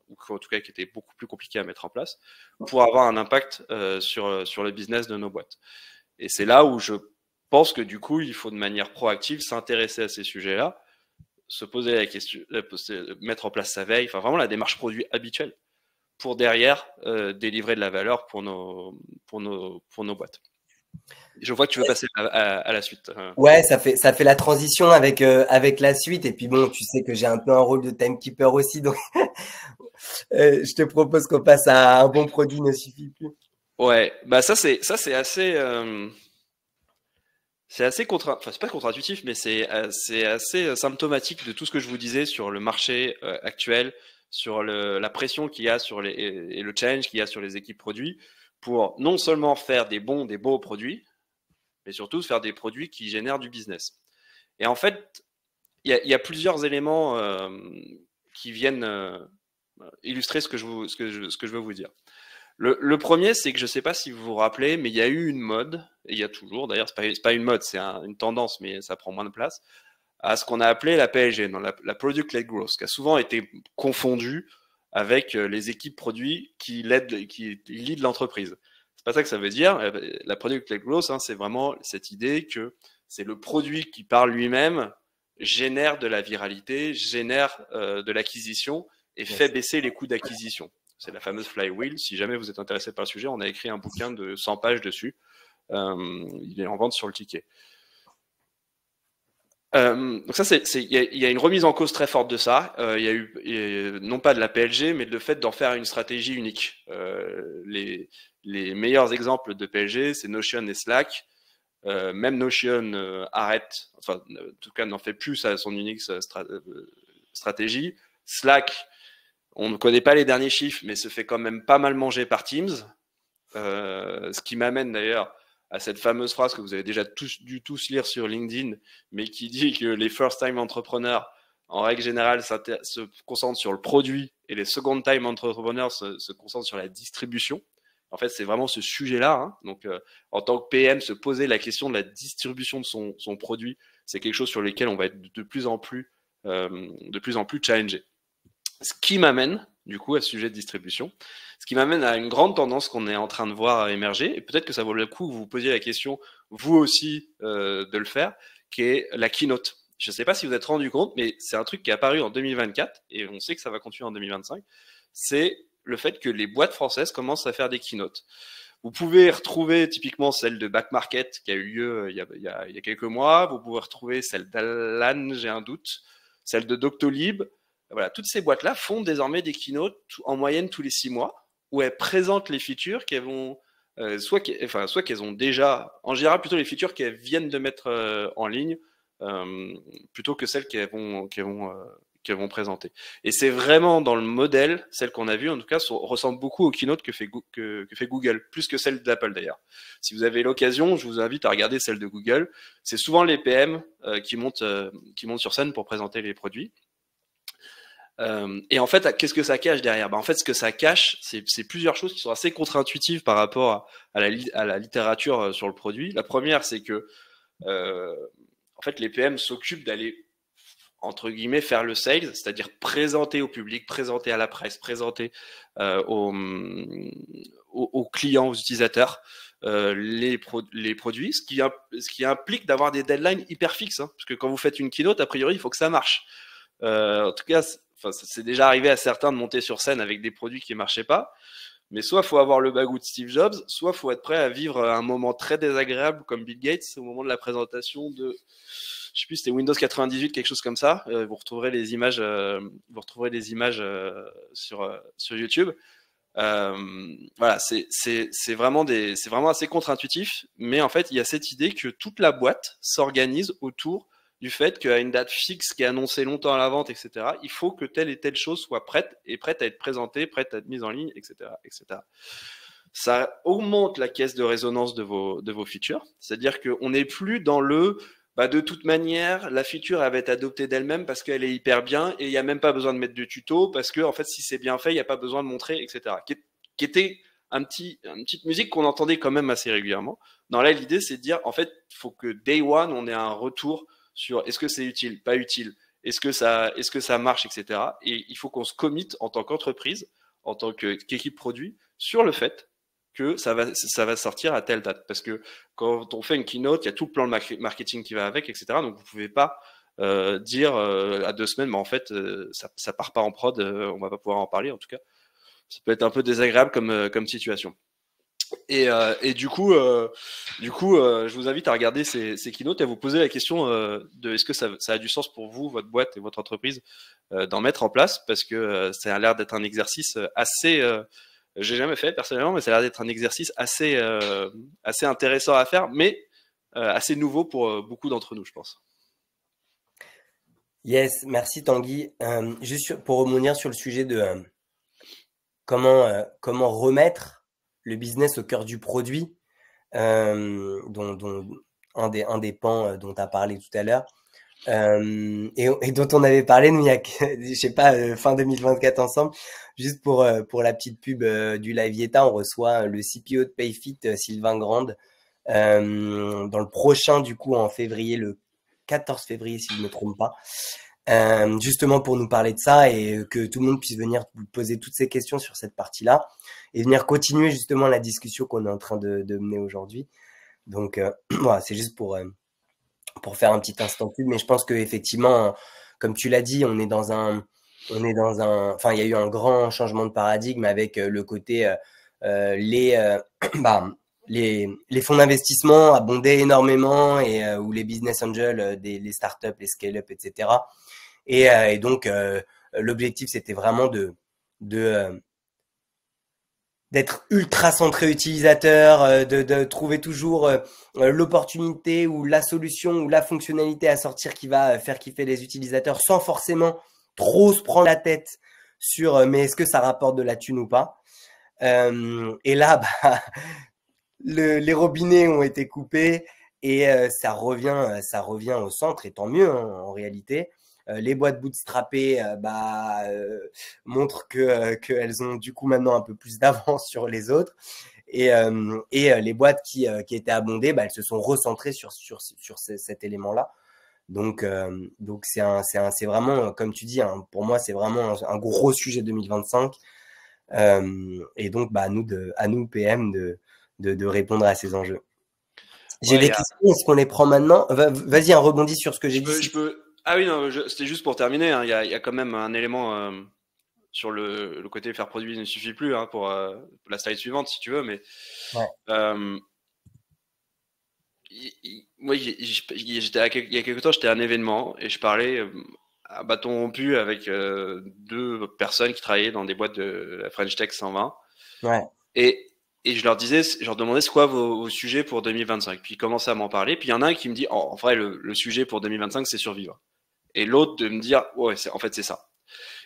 ou en tout cas qui étaient beaucoup plus compliquées à mettre en place, pour avoir un impact sur le business de nos boîtes. Et c'est là où je pense que du coup, il faut de manière proactive s'intéresser à ces sujets-là, se poser la question, mettre en place sa veille, enfin vraiment la démarche produit habituelle pour derrière délivrer de la valeur pour nos boîtes. Je vois que tu veux passer à la suite. Ouais, ça fait la transition avec la suite. Et puis bon, tu sais que j'ai un peu un rôle de timekeeper aussi, donc je te propose qu'on passe à un bon produit ne suffit plus. Ouais, bah ça c'est assez C'est assez enfin c'est pas contre-intuitif, mais c'est assez symptomatique de tout ce que je vous disais sur le marché actuel, sur la pression qu'il y a sur et le challenge qu'il y a sur les équipes produits pour non seulement faire des beaux produits, mais surtout faire des produits qui génèrent du business. Et en fait, il y a plusieurs éléments qui viennent illustrer ce que je veux vous dire. Le premier, c'est que je ne sais pas si vous vous rappelez, mais il y a eu une mode, et il y a toujours, d'ailleurs, c'est pas une mode, c'est une tendance, mais ça prend moins de place, à ce qu'on a appelé la PLG, non, la Product-Led Growth, qui a souvent été confondue avec les équipes produits qui lead l'entreprise. C'est pas ça que ça veut dire. La Product-Led Growth, hein, c'est vraiment cette idée que c'est le produit qui par lui-même génère de la viralité, génère de l'acquisition et fait baisser les coûts d'acquisition. C'est la fameuse flywheel. Si jamais vous êtes intéressé par le sujet, on a écrit un bouquin de 100 pages dessus. Il est en vente sur le ticket. Donc ça, il y a une remise en cause très forte de ça. Il y a eu non pas de la PLG, mais le fait d'en faire une stratégie unique. Les meilleurs exemples de PLG, c'est Notion et Slack. Même Notion arrête, enfin, en tout cas, n'en fait plus à son unique stratégie. Slack, on ne connaît pas les derniers chiffres, mais se fait quand même pas mal manger par Teams. Ce qui m'amène d'ailleurs à cette fameuse phrase que vous avez déjà dû tous lire sur LinkedIn, mais qui dit que les first-time entrepreneurs, en règle générale, se concentrent sur le produit et les second-time entrepreneurs se concentrent sur la distribution. En fait, c'est vraiment ce sujet-là. Hein. Donc, en tant que PM, se poser la question de la distribution de son produit, c'est quelque chose sur lequel on va être de plus en plus challengé. Ce qui m'amène, du coup, à ce sujet de distribution, ce qui m'amène à une grande tendance qu'on est en train de voir émerger, et peut-être que ça vaut le coup que vous vous posiez la question, vous aussi, de le faire, qui est la keynote. Je ne sais pas si vous êtes rendu compte, mais c'est un truc qui est apparu en 2024, et on sait que ça va continuer en 2025, c'est le fait que les boîtes françaises commencent à faire des keynotes. Vous pouvez retrouver typiquement celle de Back Market qui a eu lieu il y a quelques mois, vous pouvez retrouver celle d'Alan, j'ai un doute, celle de Doctolib. Voilà, toutes ces boîtes-là font désormais des keynotes en moyenne tous les 6 mois, où elles présentent les features qu'elles vont, soit qu'elles ont déjà, en général plutôt les features qu'elles viennent de mettre en ligne, plutôt que celles qu'elles vont présenter. Et c'est vraiment dans le modèle, celle qu'on a vue en tout cas, ressemble beaucoup aux keynotes que fait Google, plus que celle d'Apple d'ailleurs. Si vous avez l'occasion, je vous invite à regarder celle de Google. C'est souvent les PM qui montent sur scène pour présenter les produits. Et en fait, qu'est-ce que ça cache derrière? En fait, ce que ça cache, c'est plusieurs choses qui sont assez contre-intuitives par rapport à la littérature sur le produit. La première, c'est que en fait, les PM s'occupent d'aller entre guillemets faire le sales, c'est-à-dire présenter au public, présenter à la presse, présenter aux clients, aux utilisateurs les produits, ce qui implique d'avoir des deadlines hyper fixes, hein, parce que quand vous faites une keynote, a priori, il faut que ça marche. En tout cas, c'est déjà arrivé à certains de monter sur scène avec des produits qui ne marchaient pas. Mais soit il faut avoir le bagou de Steve Jobs, soit il faut être prêt à vivre un moment très désagréable comme Bill Gates au moment de la présentation de, je sais plus, c'était Windows 98, quelque chose comme ça. Vous retrouverez les images, sur YouTube. Voilà, c'est vraiment assez contre-intuitif, mais en fait, il y a cette idée que toute la boîte s'organise autour du fait qu'à une date fixe qui est annoncée longtemps à l'avance, etc., il faut que telle et telle chose soit prête à être présentée, prête à être mise en ligne, etc., etc. Ça augmente la caisse de résonance de vos features, c'est-à-dire qu'on n'est plus dans de toute manière, la feature elle va être adoptée d'elle-même parce qu'elle est hyper bien et il n'y a même pas besoin de mettre de tuto parce que en fait, si c'est bien fait, il n'y a pas besoin de montrer, etc. Qui était une petite musique qu'on entendait quand même assez régulièrement. Non, là, l'idée, c'est de dire, en fait, il faut que day one, on ait un retour sur est-ce que c'est utile, pas utile, est-ce que ça marche, etc. Et il faut qu'on se commit en tant qu'entreprise, en tant qu'équipe produit, sur le fait que ça va sortir à telle date. Parce que quand on fait une keynote, il y a tout le plan de marketing qui va avec, etc. Donc vous pouvez pas dire à 2 semaines, mais en fait, ça part pas en prod, on va pas pouvoir en parler. En tout cas, ça peut être un peu désagréable comme situation. Et du coup, je vous invite à regarder ces keynotes et à vous poser la question de est-ce que ça a du sens pour vous, votre boîte et votre entreprise d'en mettre en place, parce que ça a l'air d'être un exercice assez, j'ai jamais fait personnellement, mais ça a l'air d'être un exercice assez intéressant à faire, mais assez nouveau pour beaucoup d'entre nous, je pense. Yes, merci Tanguy. Juste pour rebondir sur le sujet de comment remettre le business au cœur du produit, dont un des pans dont tu as parlé tout à l'heure, et dont on avait parlé, nous, il y a, je sais pas, fin 2024 ensemble. Juste pour la petite pub du Live Yeta, on reçoit le CPO de Payfit, Sylvain Grande, dans le prochain, du coup, en février, le 14 février, si je ne me trompe pas. Justement pour nous parler de ça et que tout le monde puisse venir poser toutes ces questions sur cette partie-là et venir continuer justement la discussion qu'on est en train de mener aujourd'hui. Donc voilà, c'est juste pour faire un petit instant pub, mais je pense que effectivement, comme tu l'as dit, enfin, il y a eu un grand changement de paradigme avec le côté bah, les fonds d'investissement abondaient énormément et où les business angels, les startups, les scale-up, etc. Et donc l'objectif c'était vraiment de d'être ultra centré utilisateur, de trouver toujours l'opportunité ou la solution ou la fonctionnalité à sortir qui va faire kiffer les utilisateurs sans forcément trop se prendre la tête sur mais est-ce que ça rapporte de la thune ou pas. Et là, bah, les robinets ont été coupés et ça revient au centre et tant mieux hein, en réalité. Les boîtes bootstrappées montrent qu'elles ont du coup maintenant un peu plus d'avance sur les autres et les boîtes qui étaient abondées, bah, elles se sont recentrées sur cet élément-là. Donc c'est vraiment comme tu dis hein, pour moi c'est vraiment un gros sujet 2025 et donc bah à nous PM de répondre à ces enjeux. J'ai des questions, est-ce qu'on les prend maintenant? Vas-y, un rebondis sur ce que j'ai dit. Ah oui, non, c'était juste pour terminer. Hein. Il y a quand même un élément sur le côté faire produit ne suffit plus hein, pour la slide suivante si tu veux, mais ouais. Moi, il y a quelques temps, j'étais à un événement et je parlais à bâton rompu avec deux personnes qui travaillaient dans des boîtes de la French Tech 120. Ouais. Et je leur demandais c'est quoi vos sujets pour 2025. Puis ils commençaient à m'en parler. Puis il y en a un qui me dit en vrai, le sujet pour 2025, c'est survivre. Et l'autre de me dire ouais, en fait, c'est ça.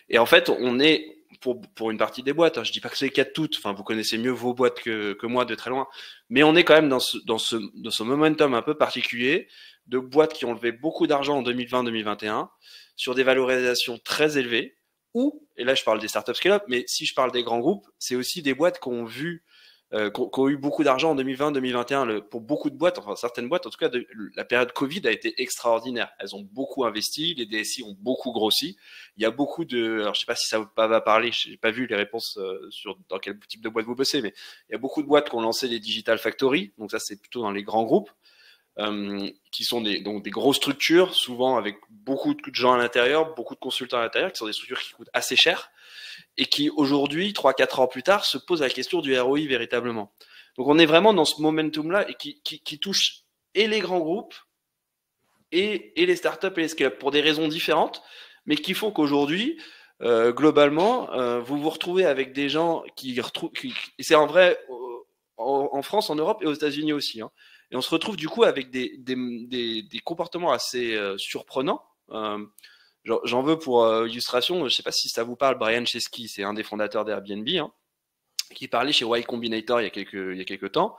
Et en fait, on est pour une partie des boîtes. Hein, je dis pas que c'est le cas de toutes. Enfin, vous connaissez mieux vos boîtes que moi de très loin. Mais on est quand même dans ce momentum un peu particulier de boîtes qui ont levé beaucoup d'argent en 2020-2021 sur des valorisations très élevées. Ou, et là je parle des startups scale-up, mais si je parle des grands groupes, c'est aussi des boîtes qui ont vu qui ont eu beaucoup d'argent en 2020-2021. Pour beaucoup de boîtes, enfin certaines boîtes, en tout cas, la période Covid a été extraordinaire. Elles ont beaucoup investi, les DSI ont beaucoup grossi. Il y a beaucoup de, alors je sais pas si ça va parler, j'ai pas vu les réponses sur dans quel type de boîte vous bossez, mais il y a beaucoup de boîtes qui ont lancé des digital factory. Donc ça, c'est plutôt dans les grands groupes. Qui sont donc des grosses structures, souvent avec beaucoup de gens à l'intérieur, beaucoup de consultants à l'intérieur, qui sont des structures qui coûtent assez cher et qui aujourd'hui, 3-4 ans plus tard, se posent la question du ROI véritablement. Donc on est vraiment dans ce momentum-là et qui touche et les grands groupes et les startups et les scale-up pour des raisons différentes, mais qui font qu'aujourd'hui, globalement, vous vous retrouvez avec des gens qui retrouvent, et c'est en vrai en France, en Europe et aux États-Unis aussi, hein. Et on se retrouve du coup avec des comportements assez surprenants. J'en veux pour illustration, je ne sais pas si ça vous parle, Brian Chesky, c'est un des fondateurs d'Airbnb, hein, qui parlait chez Y Combinator il y a quelques temps.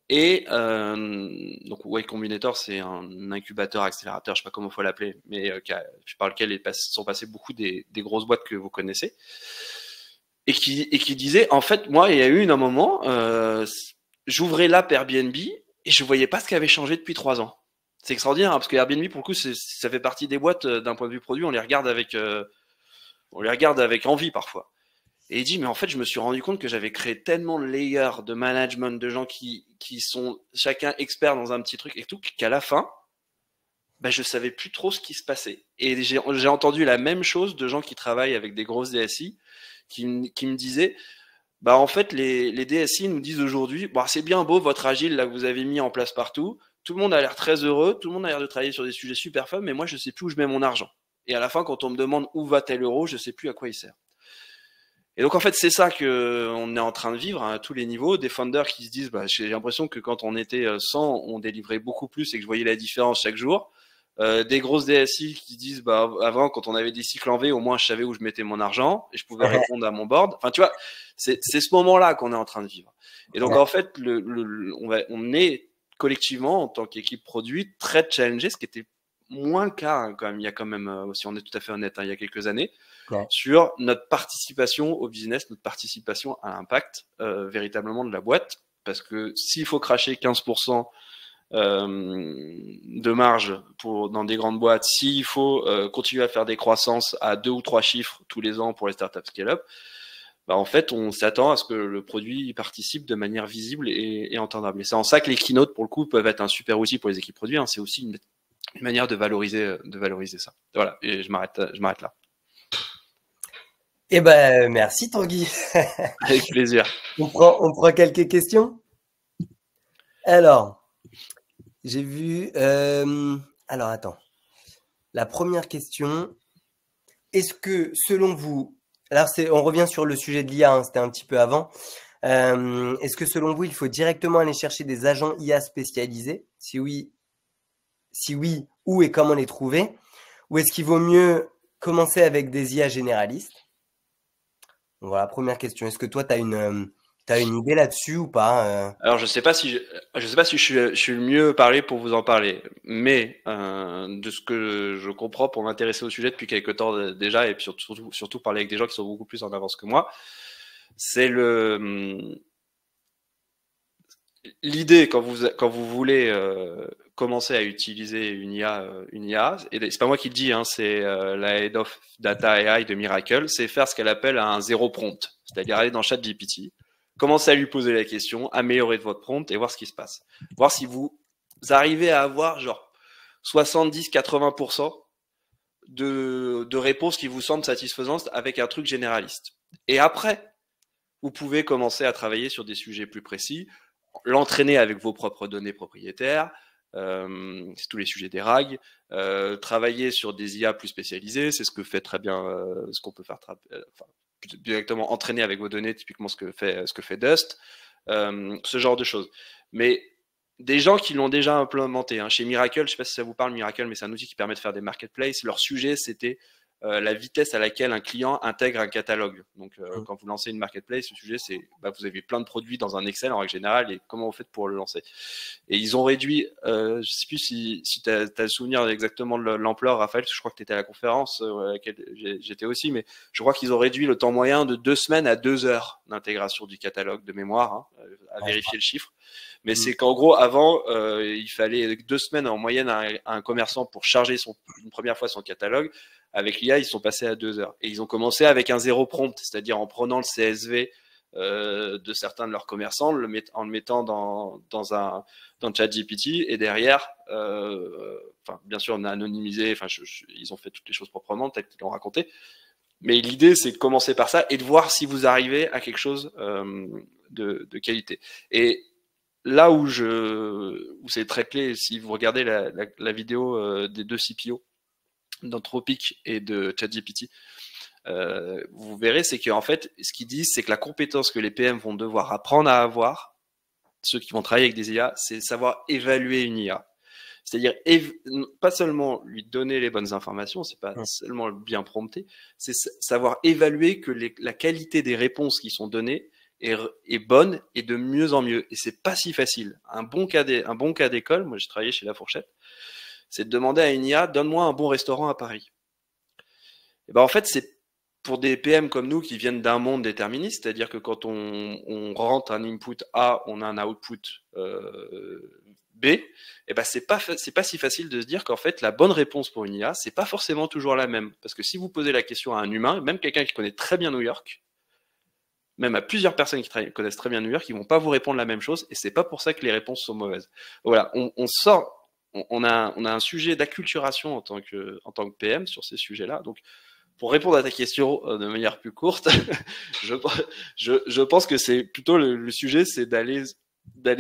Et donc Y Combinator, c'est un incubateur, accélérateur, je ne sais pas comment il faut l'appeler, mais par lequel sont passés beaucoup des grosses boîtes que vous connaissez. Et qui disait, en fait, moi, il y a eu un moment, j'ouvrais l'app Airbnb et je voyais pas ce qui avait changé depuis 3 ans. C'est extraordinaire, hein, parce que Airbnb, pour le coup, ça fait partie des boîtes d'un point de vue produit, on les regarde avec envie parfois. Et il dit, mais en fait, je me suis rendu compte que j'avais créé tellement de layers de management, de gens qui sont chacun experts dans un petit truc et tout, qu'à la fin, ben, je savais plus trop ce qui se passait. Et j'ai entendu la même chose de gens qui travaillent avec des grosses DSI, qui me disaient, bah en fait les DSI nous disent aujourd'hui, bah, c'est bien beau votre agile là que vous avez mis en place partout, tout le monde a l'air très heureux, tout le monde a l'air de travailler sur des sujets super fun, mais moi je sais plus où je mets mon argent. Et à la fin quand on me demande où va tel euro, je sais plus à quoi il sert. Et donc en fait c'est ça que on est en train de vivre à tous les niveaux, des founders qui se disent bah, j'ai l'impression que quand on était 100 on délivrait beaucoup plus et que je voyais la différence chaque jour. Des grosses DSI qui disent bah avant quand on avait des cycles en V au moins je savais où je mettais mon argent et je pouvais répondre à mon board. Enfin tu vois c'est ce moment-là qu'on est en train de vivre. Et donc en fait on est collectivement en tant qu'équipe produit très challengé, ce qui était moins le cas hein, quand même. Il y a quand même si on est tout à fait honnête hein, il y a quelques années. Ouais. Sur notre participation au business, notre participation à l'impact véritablement de la boîte. Parce que s'il faut cracher 15% de marge dans des grandes boîtes, s'il faut continuer à faire des croissances à 2 ou 3 chiffres tous les ans pour les startups scale-up, bah en fait, on s'attend à ce que le produit participe de manière visible et entendable. Et c'est en ça que les keynotes, pour le coup, peuvent être un super outil pour les équipes produits. Hein. C'est aussi une manière de valoriser ça. Voilà, et je m'arrête là. Eh ben, merci Tanguy. Avec plaisir. On prend quelques questions. Alors, j'ai vu. Alors, attends. La première question. Est-ce que, selon vous, alors on revient sur le sujet de l'IA, hein, c'était un petit peu avant. Est-ce que, selon vous, il faut directement aller chercher des agents IA spécialisés? Si oui, où et comment les trouver? Ou est-ce qu'il vaut mieux commencer avec des IA généralistes? Donc, voilà, première question. Est-ce que toi, tu as une idée là-dessus ou pas? Alors je sais pas si je suis le mieux parlé pour vous en parler, mais de ce que je comprends pour m'intéresser au sujet depuis quelques temps déjà et puis surtout parler avec des gens qui sont beaucoup plus en avance que moi, c'est l'idée quand vous voulez commencer à utiliser une IA, et c'est pas moi qui le dis, hein, c'est la Head of Data AI de Miracle, c'est faire ce qu'elle appelle un zéro prompt, c'est-à-dire aller dans ChatGPT, commencer à lui poser la question, améliorer votre prompt et voir ce qui se passe. Voir si vous arrivez à avoir genre 70-80% de réponses qui vous semblent satisfaisantes avec un truc généraliste. Et après, vous pouvez commencer à travailler sur des sujets plus précis, l'entraîner avec vos propres données propriétaires, c'est tous les sujets des RAG, travailler sur des IA plus spécialisées, c'est ce que fait très bien, ce qu'on peut faire directement entraîner avec vos données, typiquement ce que fait Dust, ce genre de choses. Mais des gens qui l'ont déjà implémenté, hein. Chez Miracle, je ne sais pas si ça vous parle Miracle, mais c'est un outil qui permet de faire des marketplaces. Leur sujet, c'était la vitesse à laquelle un client intègre un catalogue. Donc, quand vous lancez une marketplace, le sujet, c'est vous avez plein de produits dans un Excel en règle générale et comment vous faites pour le lancer. Et ils ont réduit, je ne sais plus si tu as le souvenir exactement de l'ampleur, Raphaël, parce que je crois que tu étais à la conférence à laquelle j'étais aussi, mais je crois qu'ils ont réduit le temps moyen de 2 semaines à 2 heures d'intégration du catalogue de mémoire, hein, à vérifier le chiffre. Mais c'est qu'en gros, avant, il fallait 2 semaines en moyenne à un commerçant pour charger une première fois son catalogue. Avec l'IA, ils sont passés à 2 heures. Et ils ont commencé avec un zéro prompt, c'est-à-dire en prenant le CSV de certains de leurs commerçants, en le mettant dans ChatGPT, et derrière, bien sûr, on a anonymisé, ils ont fait toutes les choses proprement, peut-être qu'ils l'ont raconté. Mais l'idée, c'est de commencer par ça et de voir si vous arrivez à quelque chose de qualité. Et là où c'est très clé, si vous regardez la vidéo des 2 CPO, d'Anthropic et de ChatGPT, vous verrez, c'est qu'en fait, ce qu'ils disent, c'est que la compétence que les PM vont devoir apprendre à avoir, ceux qui vont travailler avec des IA, c'est savoir évaluer une IA. C'est-à-dire pas seulement lui donner les bonnes informations, c'est pas seulement bien prompter, c'est savoir évaluer que la qualité des réponses qui sont données est bonne et de mieux en mieux. Et c'est pas si facile. Un bon cas d'école, moi j'ai travaillé chez La Fourchette, c'est de demander à une IA, donne-moi un bon restaurant à Paris. Et en fait, c'est pour des PM comme nous qui viennent d'un monde déterministe, c'est-à-dire que quand on rentre un input A, on a un output B, c'est pas si facile de se dire qu'en fait, la bonne réponse pour une IA, c'est pas forcément toujours la même. Parce que si vous posez la question à un humain, même quelqu'un qui connaît très bien New York, même à plusieurs personnes qui connaissent très bien New York, ils vont pas vous répondre la même chose, et c'est pas pour ça que les réponses sont mauvaises. Voilà, on a un sujet d'acculturation en tant que PM sur ces sujets-là. Donc, pour répondre à ta question de manière plus courte, je pense que c'est plutôt le sujet, c'est d'aller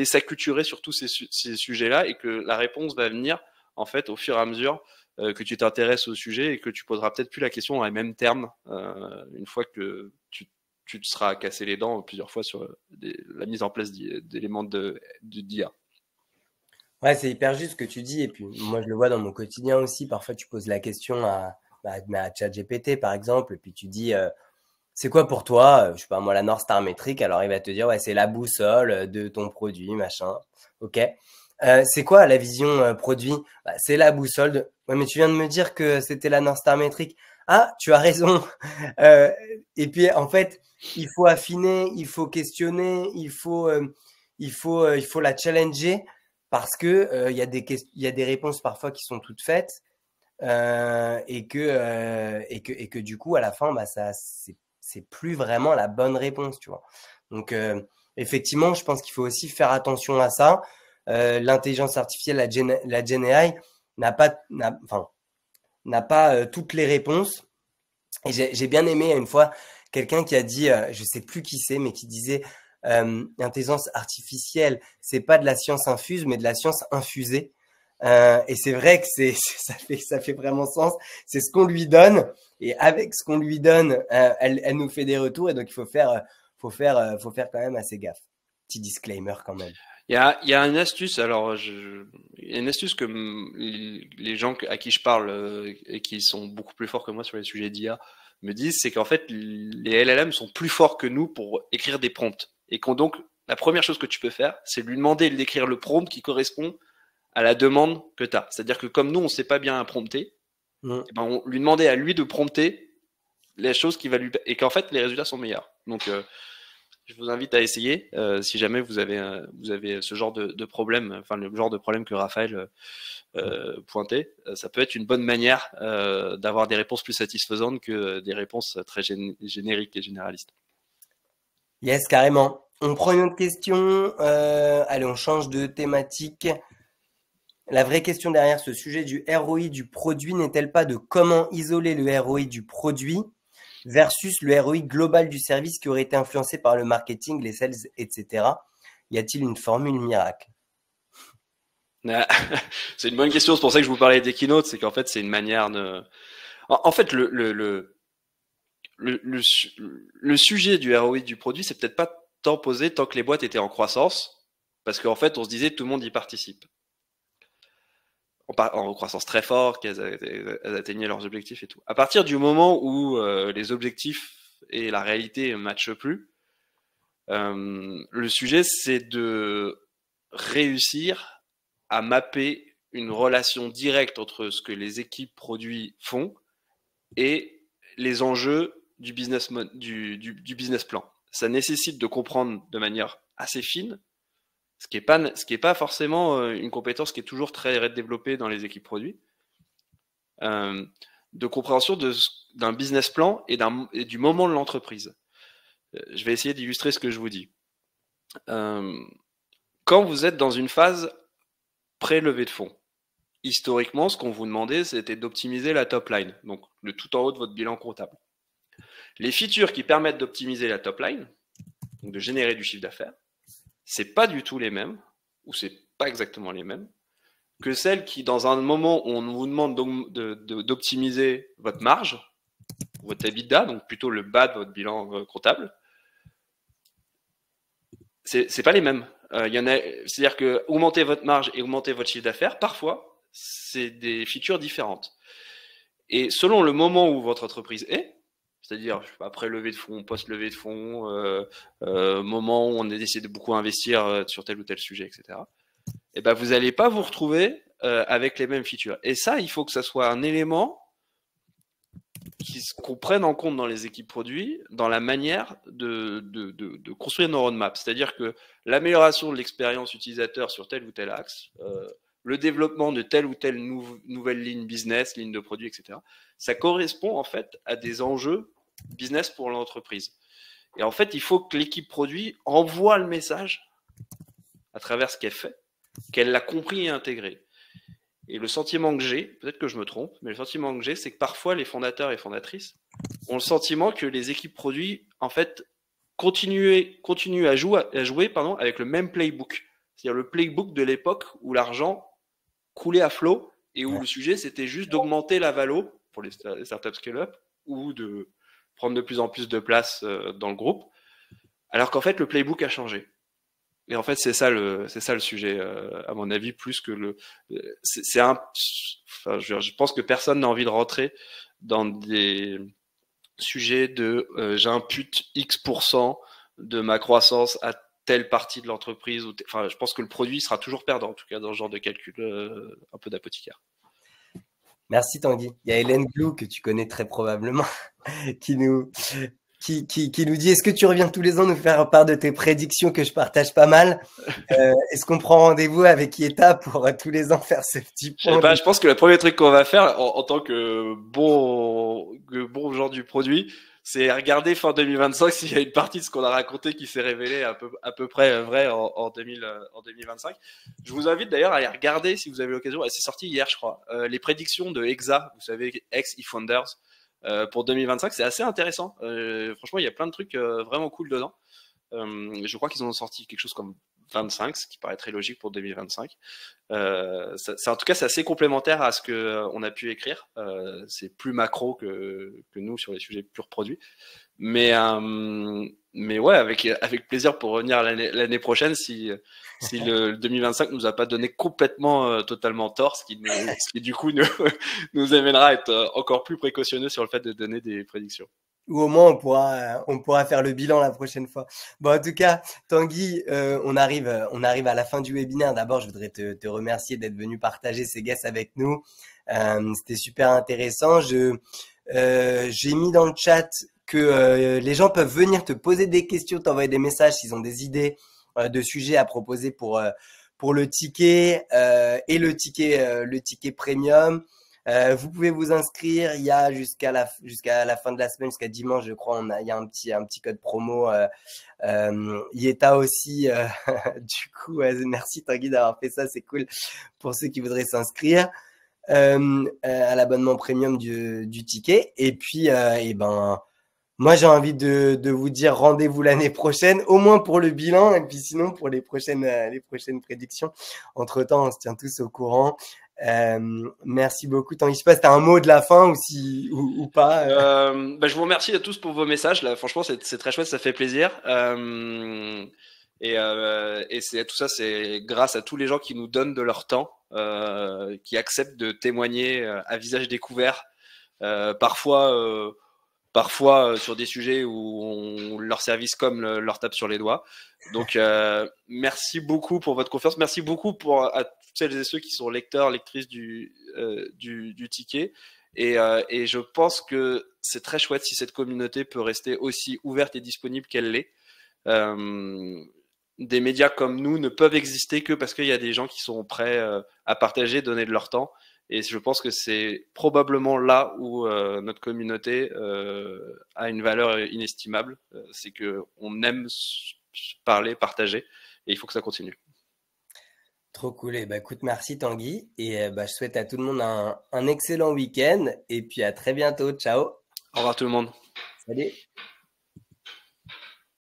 s'acculturer sur tous ces sujets-là, et que la réponse va venir en fait au fur et à mesure que tu t'intéresses au sujet, et que tu poseras peut-être plus la question dans les mêmes termes une fois que tu tu te seras cassé les dents plusieurs fois sur la mise en place d'éléments d'IA. Ouais, c'est hyper juste ce que tu dis. Et puis, moi, je le vois dans mon quotidien aussi. Parfois, tu poses la question à ChatGPT, par exemple, et puis tu dis, c'est quoi pour toi, je sais pas moi, la North Star métrique? Alors, il va te dire, ouais, c'est la boussole de ton produit, machin. Ok. C'est quoi la vision produit? Bah, c'est la boussole de... Ouais, mais tu viens de me dire que c'était la North Star métrique. Ah, tu as raison. Euh, et puis, en fait, il faut affiner, il faut questionner, il faut la challenger parce que il y a des réponses parfois qui sont toutes faites et que du coup à la fin bah ça c'est plus vraiment la bonne réponse, tu vois. Donc effectivement, je pense qu'il faut aussi faire attention à ça. L'intelligence artificielle, la Gen AI enfin n'a pas toutes les réponses. Et j'ai bien aimé une fois quelqu'un qui a dit, je sais plus qui c'est, mais qui disait l'intelligence artificielle, c'est pas de la science infuse, mais de la science infusée. Et c'est vrai que ça fait vraiment sens. C'est ce qu'on lui donne, et avec ce qu'on lui donne, elle nous fait des retours, et donc il faut faire quand même assez gaffe. Petit disclaimer quand même. Il y a une astuce, alors il y a une astuce que les gens à qui je parle et qui sont beaucoup plus forts que moi sur les sujets d'IA me disent, c'est qu'en fait les LLM sont plus forts que nous pour écrire des prompts. Et donc la première chose que tu peux faire, c'est lui demander d'écrire le prompt qui correspond à la demande que tu as. C'est-à-dire que comme nous, on ne sait pas bien prompter, et ben on lui demandait à lui de prompter les choses qui va lui... Et qu'en fait, les résultats sont meilleurs. Donc, je vous invite à essayer si jamais vous avez ce genre de problème, enfin le genre de problème que Raphaël pointait. Ça peut être une bonne manière d'avoir des réponses plus satisfaisantes que des réponses très génériques et généralistes. Yes, carrément. On prend une autre question. Allez, on change de thématique. La vraie question derrière ce sujet du ROI du produit n'est-elle pas de comment isoler le ROI du produit versus le ROI global du service qui aurait été influencé par le marketing, les sales, etc. Y a-t-il une formule miracle? C'est une bonne question, c'est pour ça que je vous parlais des keynotes, c'est qu'en fait c'est une manière de... En fait, le sujet du ROI du produit, c'est peut-être pas tant posé tant que les boîtes étaient en croissance, parce qu'en fait on se disait tout le monde y participe. En croissance très forte, qu'elles atteignaient leurs objectifs et tout. À partir du moment où les objectifs et la réalité ne matchent plus, le sujet c'est de réussir à mapper une relation directe entre ce que les équipes produits font et les enjeux du business plan. Ça nécessite de comprendre de manière assez fine, ce qui est pas forcément une compétence qui est toujours très développée dans les équipes produits, de compréhension d'un business plan et du moment de l'entreprise. Je vais essayer d'illustrer ce que je vous dis. Quand vous êtes dans une phase pré-levée de fonds, historiquement, ce qu'on vous demandait, c'était d'optimiser la top line, donc le tout en haut de votre bilan comptable. Les features qui permettent d'optimiser la top line, donc de générer du chiffre d'affaires, c'est pas du tout les mêmes, ou c'est pas exactement les mêmes, que celles qui, dans un moment où on vous demande d'optimiser votre marge, votre EBITDA, donc plutôt le bas de votre bilan comptable, c'est pas les mêmes. C'est-à-dire que augmenter votre marge et augmenter votre chiffre d'affaires, parfois, c'est des features différentes. Et selon le moment où votre entreprise est, c'est-à-dire après levée de fonds, post-levée de fonds, moment où on a décidé de beaucoup investir sur tel ou tel sujet, etc., et ben vous n'allez pas vous retrouver avec les mêmes features. Et ça, il faut que ça soit un élément qu'on prenne en compte dans les équipes produits, dans la manière de construire nos roadmaps. C'est-à-dire que l'amélioration de l'expérience utilisateur sur tel ou tel axe, le développement de telle ou telle nouvelle ligne business, ligne de produit, etc., ça correspond en fait à des enjeux business pour l'entreprise. Et en fait, il faut que l'équipe produit envoie le message à travers ce qu'elle fait, qu'elle l'a compris et intégré. Et le sentiment que j'ai, peut-être que je me trompe, mais le sentiment que j'ai, c'est que parfois les fondateurs et fondatrices ont le sentiment que les équipes produits, en fait, continuent à jouer avec le même playbook. C'est-à-dire le playbook de l'époque où l'argent coulait à flot et où le sujet, c'était juste d'augmenter la valo pour les startups scale-up ou de prendre de plus en plus de place dans le groupe, alors qu'en fait le playbook a changé. Et en fait c'est ça le sujet à mon avis, plus que enfin, je pense que personne n'a envie de rentrer dans des sujets de j'impute X% de ma croissance à telle partie de l'entreprise. Enfin, je pense que le produit sera toujours perdant, en tout cas dans ce genre de calcul un peu d'apothicaire. Merci Tanguy. Il y a Hélène Glou, que tu connais très probablement, qui nous dit: est-ce que tu reviens tous les ans nous faire part de tes prédictions, que je partage pas mal? Est-ce qu'on prend rendez-vous avec Yeta pour tous les ans faire ce petit point? Je pense que le premier truc qu'on va faire en tant que bon genre du produit, c'est regarder fin 2025 s'il y a une partie de ce qu'on a raconté qui s'est révélé à peu près vrai en 2025. Je vous invite d'ailleurs à aller regarder, si vous avez l'occasion, c'est sorti hier je crois, les prédictions de Exa, vous savez, ex-eFounders, pour 2025. C'est assez intéressant. Franchement, il y a plein de trucs vraiment cool dedans. Je crois qu'ils ont sorti quelque chose comme 25, ce qui paraît très logique pour 2025. En tout cas, c'est assez complémentaire à ce qu'on a pu écrire. C'est plus macro que nous sur les sujets purs produits. Mais ouais, avec plaisir pour revenir l'année prochaine si le 2025 nous a pas donné complètement totalement tort, ce qui du coup nous amènera à être encore plus précautionneux sur le fait de donner des prédictions. Ou au moins on pourra faire le bilan la prochaine fois. Bon, en tout cas, Tanguy, on arrive à la fin du webinaire. D'abord, je voudrais te remercier d'être venu partager ces guests avec nous. C'était super intéressant. J'ai mis dans le chat que les gens peuvent venir te poser des questions, t'envoyer des messages s'ils ont des idées de sujets à proposer pour le ticket et le ticket premium. Vous pouvez vous inscrire. Il y a jusqu'à la fin de la semaine, jusqu'à dimanche, je crois. Il y a un petit code promo. Yeta aussi. Du coup, merci Tanguy d'avoir fait ça. C'est cool pour ceux qui voudraient s'inscrire à l'abonnement premium du ticket. Et puis, moi, j'ai envie de vous dire rendez-vous l'année prochaine, au moins pour le bilan, et puis sinon pour les prochaines prédictions. Entre-temps, on se tient tous au courant. Merci beaucoup. Tanguy, je sais pas si t'as un mot de la fin ou pas. Je vous remercie à tous pour vos messages. Là, franchement, c'est très chouette, ça fait plaisir. Et tout ça, c'est grâce à tous les gens qui nous donnent de leur temps, qui acceptent de témoigner à visage découvert, parfois sur des sujets où leur service leur tape sur les doigts. Donc merci beaucoup pour votre confiance, merci beaucoup à toutes celles et ceux qui sont lecteurs, lectrices du ticket. Et je pense que c'est très chouette si cette communauté peut rester aussi ouverte et disponible qu'elle l'est. Des médias comme nous ne peuvent exister que parce qu'il y a des gens qui sont prêts à partager, donner de leur temps. Et je pense que c'est probablement là où notre communauté a une valeur inestimable. C'est qu'on aime parler, partager, et il faut que ça continue. Trop cool. Et écoute, merci Tanguy. Et je souhaite à tout le monde un excellent week-end. Et puis à très bientôt. Ciao. Au revoir tout le monde. Salut.